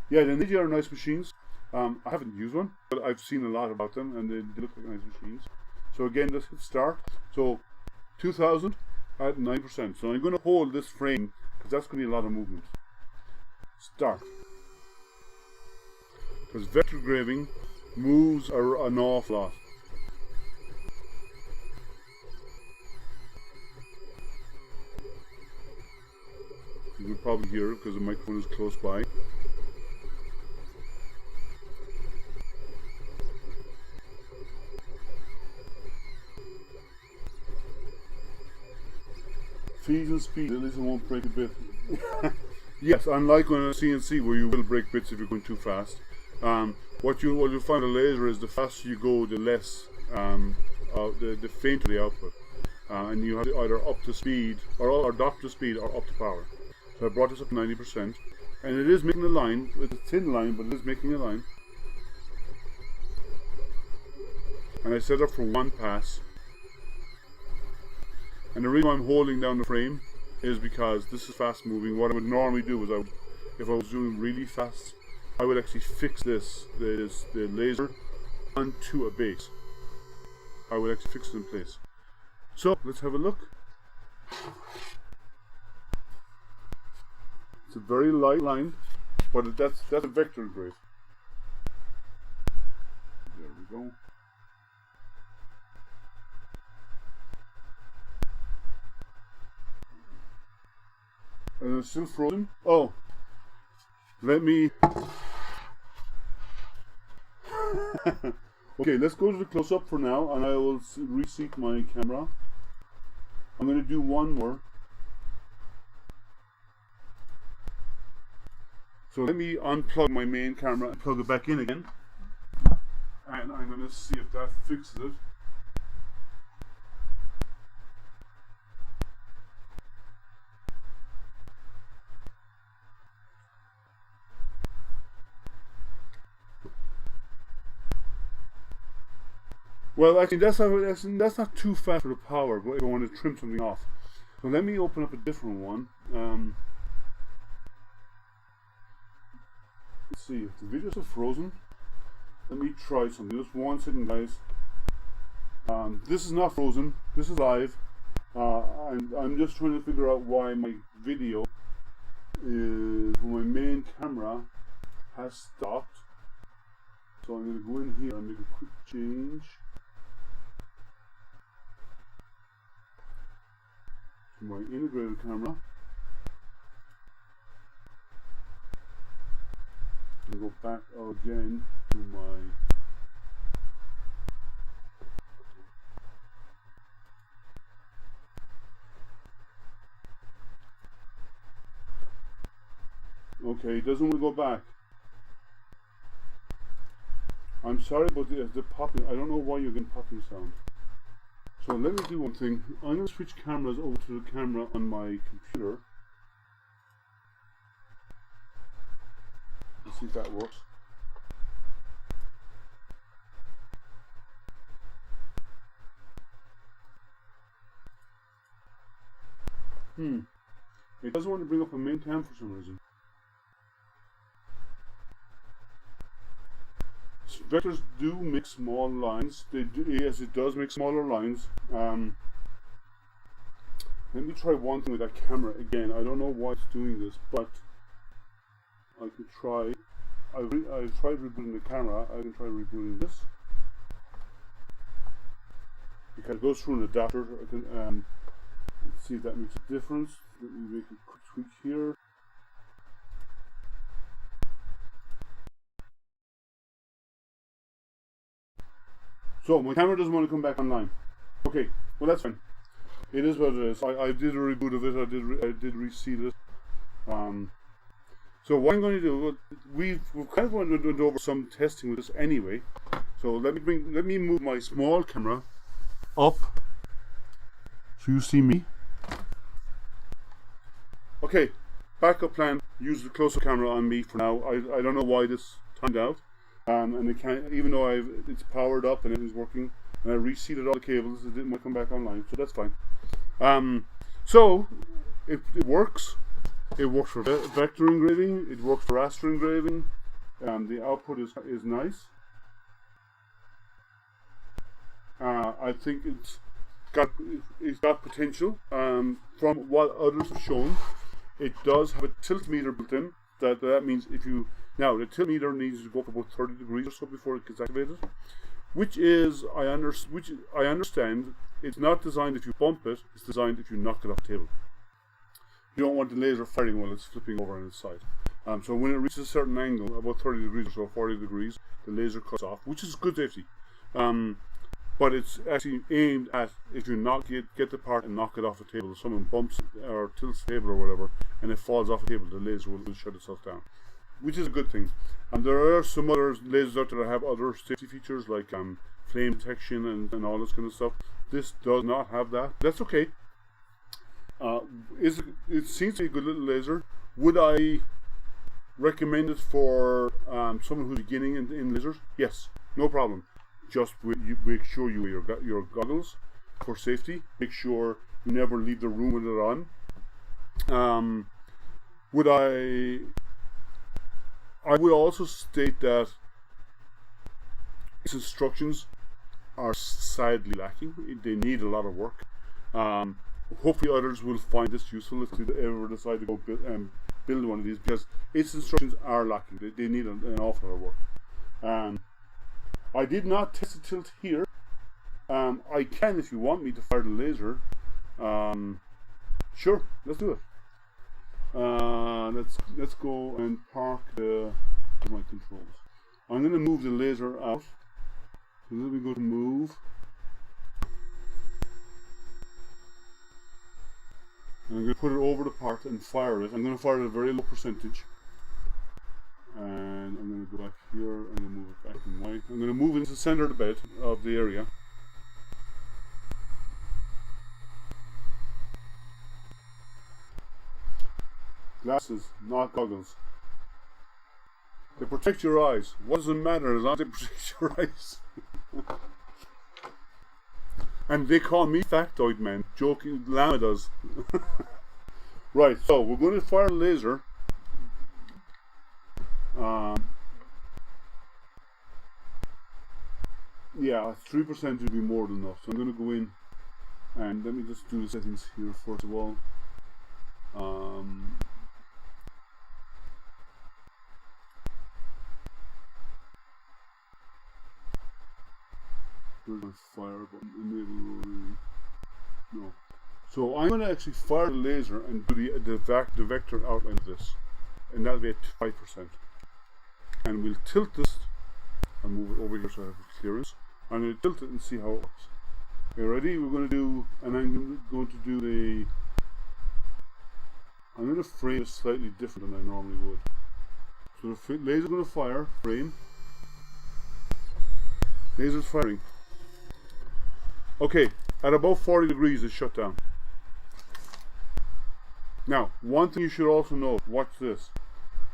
Yeah, the AJ are nice machines. I haven't used one, but I've seen a lot about them, and they look like nice machines. So again, let's hit start. So 2000 at 9%. So I'm going to hold this frame because that's going to be a lot of movement. Start. Because vector engraving moves are an awful lot. You can probably hear it because the microphone is close by. Fees and speed, at least it won't break a bit. Yes, unlike on a CNC where you will break bits if you're going too fast. What you'll find a laser is the faster you go, the less, the fainter the output. And you have to either up the speed, or drop the speed, or up the power. So I brought this up to 90%. And it is making a line, it's a thin line, but it is making a line. And I set it up for one pass. And the reason why I'm holding down the frame is because this is fast moving. What I would normally do is, if I was doing really fast, I would actually fix the laser onto a base. I would actually fix it in place. So let's have a look. It's a very light line, but that's a vector engrave. There we go. And it's still frozen. Oh, let me. Okay, let's go to the close-up for now, and I will reseat my camera. I'm going to do one more. So let me unplug my main camera and plug it back in again. And I'm going to see if that fixes it. Well, actually, that's not too fast for the power, but if I want to trim something off. So let me open up a different one. Let's see, if the videos are frozen, let me try something. Just 1 second, guys. This is not frozen, this is live. And I'm just trying to figure out why my video is, my main camera has stopped. So I'm going to go in here and make a quick change. My integrated camera, and go back again to my okay, it doesn't want to go back. I'm sorry about the popping. I don't know why you're getting popping sound. So let me do one thing. I'm going to switch cameras over to the camera on my computer. Let's see if that works. It doesn't want to bring up a main cam for some reason. Vectors do make small lines. They do, yes, it does make smaller lines. Let me try one thing with that camera again. I don't know why it's doing this, but I could try. I've tried rebooting the camera. I can try rebooting this because it goes through an adapter. I can let's see if that makes a difference. Let me make a quick tweak here. So my camera doesn't want to come back online. Okay, well that's fine. It is what it is. I did a reboot of it. I did reseat it. So what I'm going to do, we've kind of went over some testing with this anyway. So let me move my small camera up so you see me. Okay, backup plan. Use the close-up camera on me for now. I don't know why this timed out. And it can't, even though it's powered up and everything's working, and I reseated all the cables, it didn't want to come back online, so that's fine. So it works. It works for vector engraving. It works for raster engraving. The output is nice. I think it's got potential. From what others have shown, it does have a tilt meter built in. That means if you now the tilt meter needs to go for about 30 degrees or so before it gets activated, which I understand. It's not designed if you bump it. It's designed if you knock it off the table. You don't want the laser firing while it's flipping over on its side. So when it reaches a certain angle, about 30 degrees or so, 40 degrees, the laser cuts off, which is good safety. But it's actually aimed at if you get the part and knock it off the table. If someone bumps or tilts the table or whatever, and it falls off the table, the laser will shut itself down, which is a good thing. And there are some other lasers out there that have other safety features like flame detection and all this kind of stuff. This does not have that. That's okay. It seems to be a good little laser. Would I recommend it for someone who's beginning in lasers? Yes, no problem. Just make sure you wear your goggles for safety. Make sure you never leave the room with it on. I would also state that its instructions are sadly lacking. They need a lot of work. Hopefully others will find this useful if they ever decide to go build one of these, because its instructions are lacking. They need an awful lot of work. I did not test the tilt here. I can if you want me to fire the laser. Sure, let's do it. Let's go and park my controls. I'm going to move the laser out. So let me go to move. And I'm going to put it over the part and fire it. I'm going to fire at a very low percentage. the center of the bed, of the area. Glasses, not goggles. They protect your eyes. What does it matter as long as they protect your eyes? And they call me factoid man. Joking, Llama does. Right, so we're going to fire a laser. Yeah, 3% would be more than enough. So I'm going to go in and let me just do the settings here first of all. Where's my fire button? Enable. No. So I'm going to actually fire the laser and do the vector outline of this, and that'll be at 5%. And we'll tilt this and move it over here so I have clearance. I'm going to tilt it and see how it works. Okay, ready? We're going to do, and I'm going to do the. I'm going to frame it slightly different than I normally would. So the laser's going to fire, frame. Laser's firing. Okay, at about 40 degrees it's shut down. Now, one thing you should also know, watch this.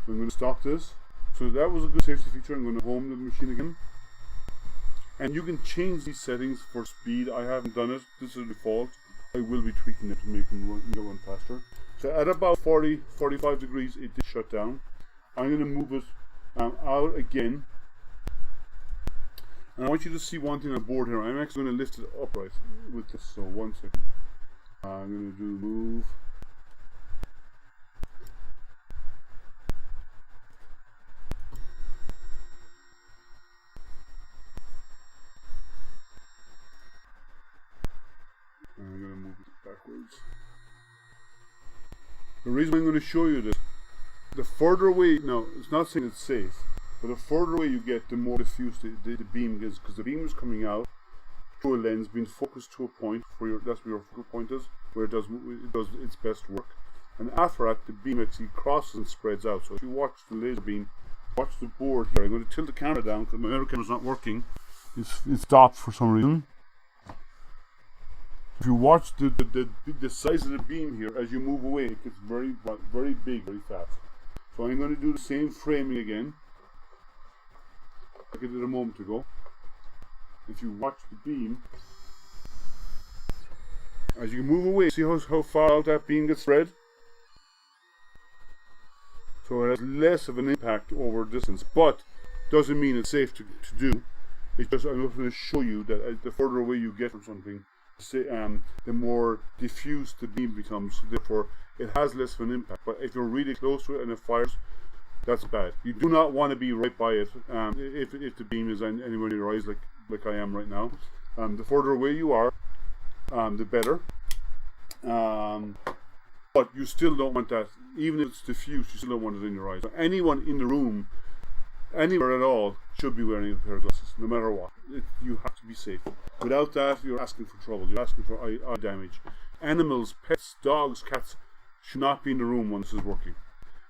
So I'm going to stop this. So that was a good safety feature. I'm going to home the machine again. And you can change these settings for speed. I haven't done it. This is the default. I will be tweaking it to make them run faster. So at about 45 degrees it did shut down. I'm going to move it out again. And I want you to see one thing on the board here. I'm actually going to lift it upright with this. So 1 second. I'm going to do move. And I'm going to move it backwards. The reason I'm going to show you this, the further away, now it's not saying it's safe, but the further away you get, the more diffuse the beam is, because the beam is coming out through a lens, being focused to a point, that's where your focal point is, where it does its best work. And after that, the beam actually crosses and spreads out. So if you watch the laser beam, watch the board here. I'm going to tilt the camera down because my other camera's not working. It's stopped for some reason. If you watch the size of the beam here, as you move away, it gets very big, very fast. So I'm going to do the same framing again, like I did a moment ago. If you watch the beam, as you move away, see how far out that beam gets spread? So it has less of an impact over distance, but doesn't mean it's safe to do. It's just, I'm going to show you that the further away you get from something, the more diffuse the beam becomes, therefore it has less of an impact. But if you're really close to it and it fires, that's bad. You do not want to be right by it if the beam is anywhere near your eyes, like I am right now. The further away you are, the better. But you still don't want that, even if it's diffuse, you still don't want it in your eyes. So anyone in the room, anywhere at all, should be wearing a pair of glasses, no matter what. You have to be safe. Without that, you're asking for trouble. You're asking for eye damage. Animals, pets, dogs, cats should not be in the room when this is working.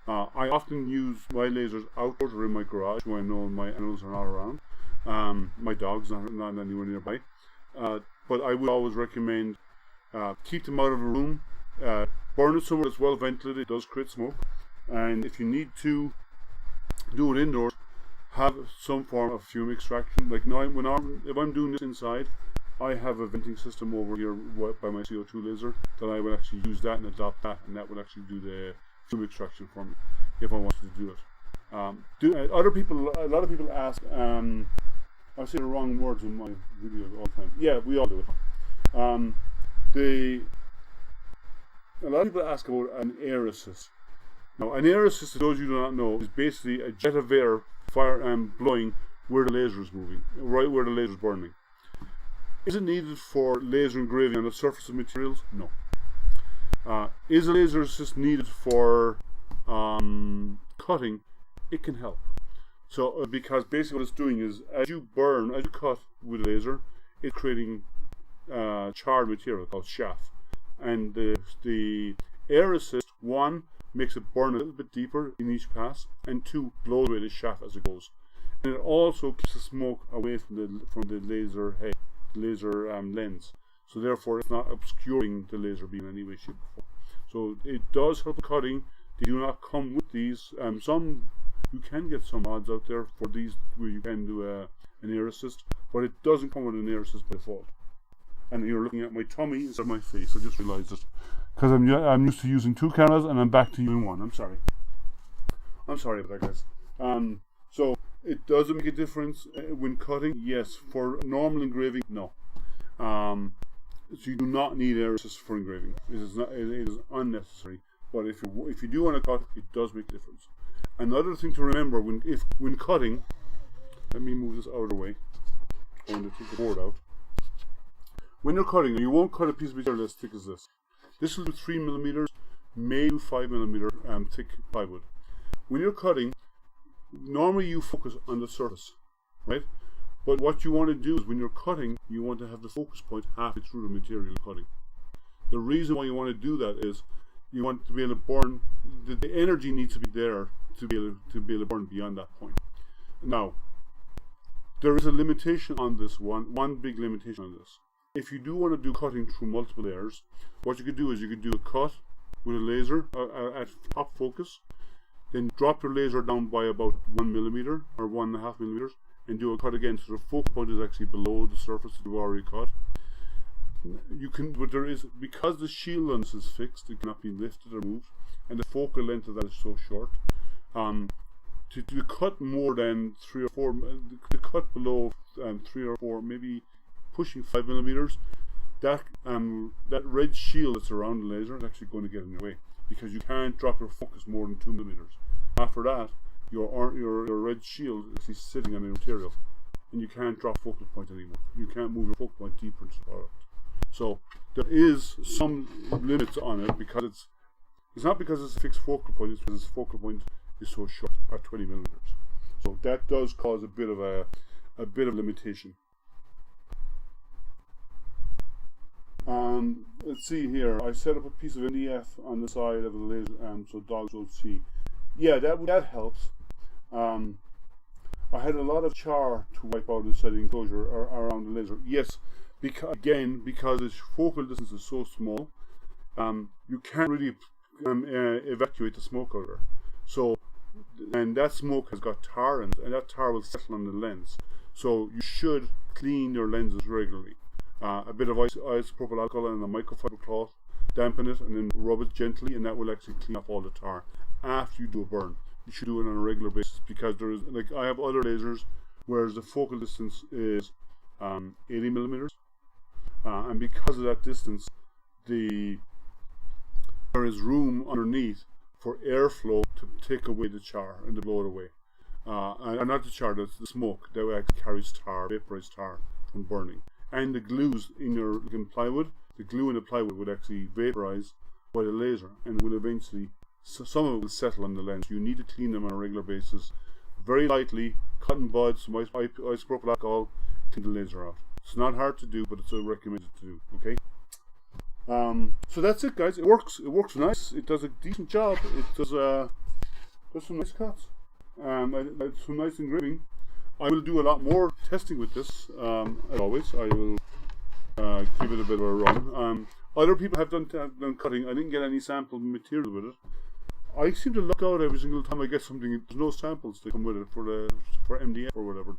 I often use my lasers outdoors or in my garage when I know my animals are not around. My dog's not anywhere nearby. But I would always recommend keep them out of a room. Burn it somewhere that's well ventilated. It does create smoke. And if you need to do it indoors, have some form of fume extraction. Like now, if I'm doing this inside, I have a venting system over here by my CO2 laser that I will actually use that and adopt that, and that will actually do the fume extraction for me if I wanted to do it. A lot of people ask. I say the wrong words in my videos all the time. Yeah, we all do it. A lot of people ask about an air assist. Now, an air assist, for those of you who do not know, is basically a jet of air blowing where the laser is moving, right where the laser is burning. Is it needed for laser engraving on the surface of materials? No. Is a laser assist needed for cutting? It can help. So, because basically what it's doing is, as you cut with a laser, it's creating charred material called chaff. And the air assist, one, makes it burn a little bit deeper in each pass, and two, blows away the chaff as it goes. and it also keeps the smoke away from the laser head, lens. So therefore, it's not obscuring the laser beam in any way, shape, or form. So it does help cutting. They do not come with these. Some you can get some mods out there for these where you can do an air assist, but it doesn't come with an air assist by default. And you're looking at my tummy instead of my face. I just realized it because I'm used to using 2 cameras and I'm back to using 1. I'm sorry about that, guys. So it doesn't make a difference when cutting. Yes, for normal engraving, no. So you do not need air assist for engraving. It is unnecessary. But if you do want to cut, it does make a difference. Another thing to remember when cutting, let me move this out of the way. I'm going to take the board out. When you're cutting, you won't cut a piece of material as thick as this. This will do 3mm, maybe 5mm thick plywood. When you're cutting, normally you focus on the surface, right? But what you want to do is when you're cutting, you want to have the focus point halfway through the material you're cutting. The reason why you want to do that is you want to be able to burn, the energy needs to be there to be able to burn beyond that point. Now, there is a limitation on this one big limitation on this. If you do want to do cutting through multiple layers, what you could do is you could do a cut with a laser at top focus, then drop your laser down by about 1mm or 1.5mm, and do a cut again so the focal point is actually below the surface that you've already cut. You can, but there is, because the shield on this is fixed, it cannot be lifted or moved, and the focal length of that is so short. To cut more than 3 or 4, to cut below 3 or 4, maybe pushing 5mm, that red shield that's around the laser is actually going to get in your way, because you can't drop your focus more than 2mm. After that, your red shield is actually sitting on the material, and you can't drop focal point anymore. You can't move your focal point deeper into the product. So there is some limits on it, because it's not because it's a fixed focal point, it's because its focal point is so short at 20mm. So that does cause a bit of limitation. Let's see here. I set up a piece of MDF on the side of the laser, so dogs don't see. Yeah, that helps. I had a lot of char to wipe out inside the enclosure around the laser. Yes, because its focal distance is so small, you can't really evacuate the smoke out of there. So, and that smoke has got tar in it, and that tar will settle on the lens. So you should clean your lenses regularly. A bit of isopropyl alcohol and a microfiber cloth, dampen it, and then rub it gently, and that will actually clean off all the tar. After you do a burn, you should do it on a regular basis, because there is, like, I have other lasers whereas the focal distance is 80mm, and because of that distance, there is room underneath for airflow to take away the char and to blow it away. And not the char, that's the smoke that actually carries tar, vaporized tar from burning. And the glues in your plywood, the glue in the plywood would actually vaporize by the laser, and will eventually, some of it will settle on the lens. You need to clean them on a regular basis, very lightly, cotton buds, some isopropyl alcohol, clean the laser out. It's not hard to do, but it's recommended to do. Okay. So that's it, guys. It works. It works nice. It does a decent job. It does some nice cuts. Some nice engraving. I will do a lot more testing with this, as always. I will give it a bit of a run. Other people have done cutting. I didn't get any sample material with it. I seem to luck out every single time I get something. There's no samples to come with it for MDF or whatever.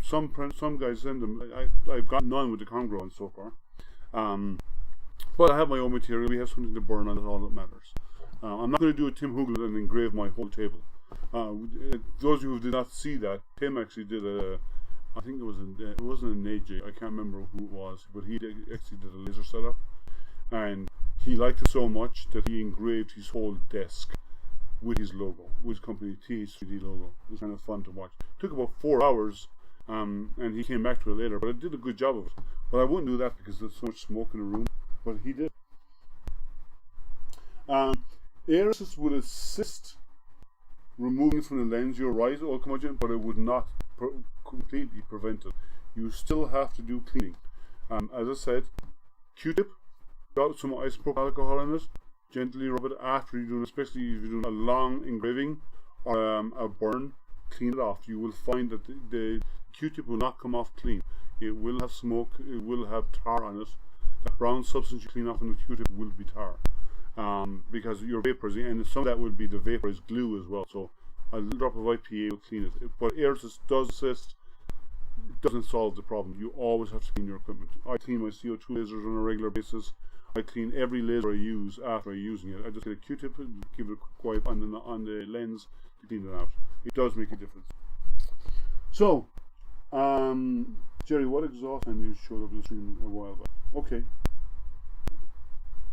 Some guys send them. I've got none with the Comgrow one so far. But I have my own material. We have something to burn on. That's all that matters. I'm not going to do a Tim Hugel and engrave my whole table. Those of you who did not see that, Tim actually did I think it wasn't an AJ, I can't remember who it was, but he actually did a laser setup, and he liked it so much that he engraved his whole desk with his logo, with his company TH3D logo. It was kind of fun to watch. It took about 4 hours, and he came back to it later, but I did a good job of it. But I wouldn't do that because there's so much smoke in the room, but he did. Air assist would assist removing it from the lens, you're right, but it would not completely prevent it. You still have to do cleaning. As I said, Q-tip, got some isopropyl alcohol in it, gently rub it after you're doing, especially if you're doing a long engraving or a burn. clean it off, you will find that the Q-tip will not come off clean. It will have smoke, it will have tar on it. That brown substance you clean off on the Q-tip will be tar. Because you're vaporizing, and some of that will be the vaporized glue as well. So a little drop of IPA will clean it. But air does assist. It doesn't solve the problem. You always have to clean your equipment. I clean my CO2 lasers on a regular basis. I clean every laser I use after using it. I just get a Q-tip and give it a quick wipe on the lens to clean it out. It does make a difference. So, Jerry, what exhaust fan you showed up in the stream a while back? Okay.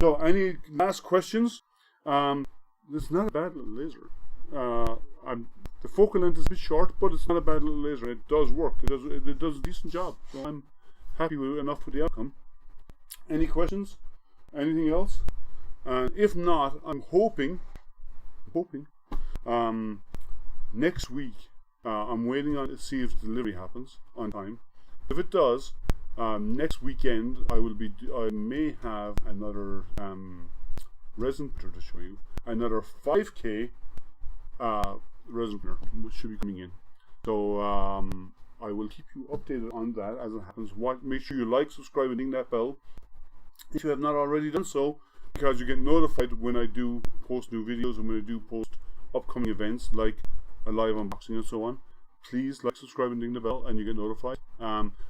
So, any last questions? It's not a bad little laser. The focal length is a bit short, but it's not a bad little laser. It does work. It does a decent job. So I'm happy enough with the outcome. Any questions? Anything else? If not, I'm hoping next week. I'm waiting on to see if delivery happens on time. If it does, next weekend I may have another resin printer to show you. Another 5K resin printer which should be coming in. So I will keep you updated on that as it happens. Make sure you like, subscribe, and ding that bell if you have not already done so, because you get notified when I do post new videos and when I do post upcoming events like a live unboxing and so on. Please like, subscribe, and ding the bell, and you get notified.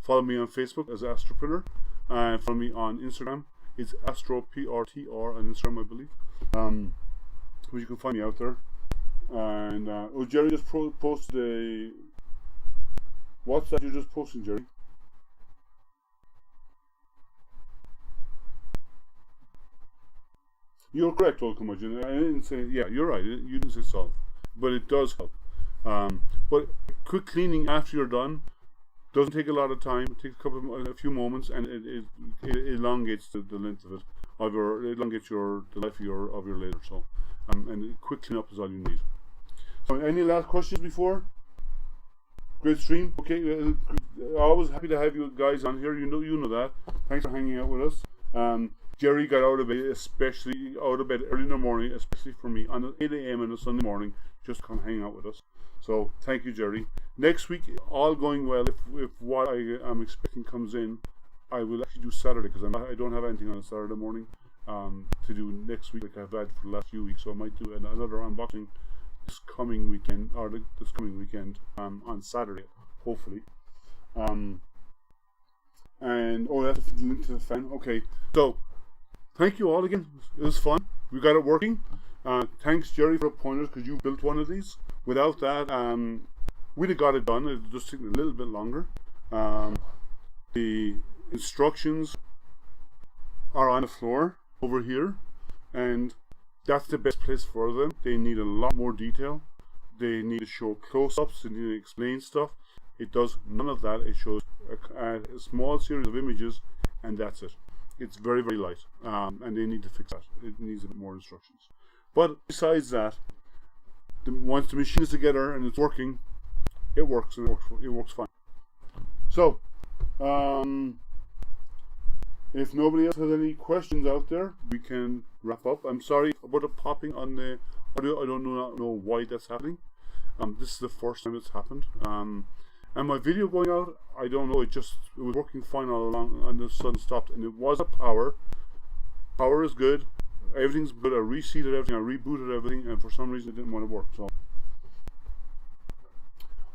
Follow me on Facebook as AstroPrinter, and follow me on Instagram. It's AstroPRTR on Instagram, I believe. But you can find me out there. And Jerry just posted a. What's that you just posted, Jerry? You're correct, old curmudgeon. I didn't say. Yeah, you're right. You didn't say solve, but it does help. But quick cleaning after you're done doesn't take a lot of time. It takes a few moments, and it elongates the length of it. It elongates the life of your laser. So, and quick cleanup is all you need. So, any last questions before? Great stream. Okay, always happy to have you guys on here. You know that. Thanks for hanging out with us. Jerry got out of bed, early in the morning, especially for me, on 8 a.m. on a Sunday morning, just to come hang out with us. So, thank you, Jerry. Next week, all going well, if what I am expecting comes in, I will actually do Saturday, because I don't have anything on a Saturday morning to do next week like I've had for the last few weeks. So I might do another unboxing this coming weekend on Saturday, hopefully. And that's the link to the fan. Okay, so thank you all again. It was fun. We got it working. Thanks, Jerry, for the pointers, because you built one of these. Without that, we'd have got it done. It just took a little bit longer. The instructions are on the floor over here, and that's the best place for them. They need a lot more detail. They need to show close-ups. They need to explain stuff. It does none of that. It shows a small series of images, and that's it. It's very, very light, and they need to fix that. It needs a bit more instructions. But besides that, once the machine is together and it's working, it works, and it works fine. So, if nobody else has any questions out there, we can wrap up. I'm sorry about the popping on the audio. I don't know why that's happening. This is the first time it's happened. And my video going out, I don't know. It was working fine all along, and the sun stopped. And it was a power. Power is good. Everything's good. I reseated everything. I rebooted everything, and for some reason it didn't want to work. So,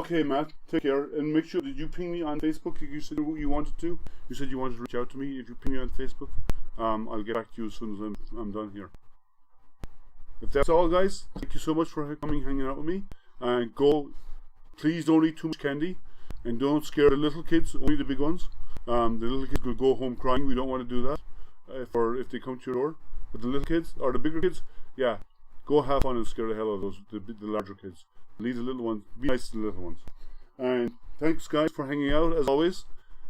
okay, Matt, take care, and make sure. Did you ping me on Facebook? You said you wanted to. You said you wanted to reach out to me. If you ping me on Facebook, I'll get back to you as soon as I'm done here. If that's all, guys, thank you so much for hanging out with me. And please don't eat too much candy, and don't scare the little kids. Only the big ones. The little kids will go home crying. We don't want to do that if they come to your door. But the little kids or the bigger kids, yeah, go have fun and scare the hell out of the larger kids. Leave the little ones. Be nice to the little ones. And thanks, guys, for hanging out as always.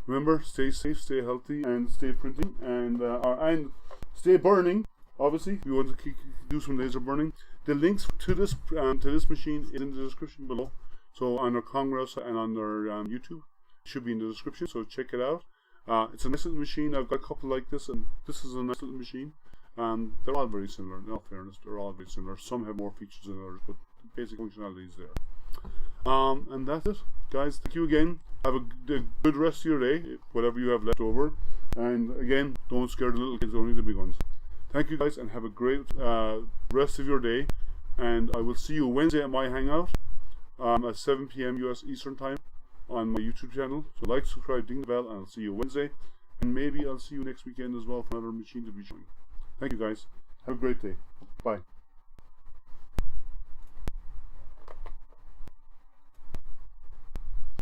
Remember, stay safe, stay healthy, and stay printing, and stay burning. Obviously, we want to do some laser burning. The links to this machine is in the description below. So on our Comgrow and on our YouTube, it should be in the description. So check it out. It's a nice little machine. I've got a couple like this, and this is a nice little machine. They're all very similar. In all fairness, they're all very similar. Some have more features than others, but the basic functionality is there. And that's it, guys. Thank you again. Have a good rest of your day, whatever you have left over. And again, don't scare the little kids, only the big ones. Thank you, guys, and have a great rest of your day. And I will see you Wednesday at my hangout at 7 p.m. US Eastern Time on my YouTube channel. So like, subscribe, ding the bell, and I'll see you Wednesday. And maybe I'll see you next weekend as well for another machine to be showing. Thank you, guys. Have a great day. Bye.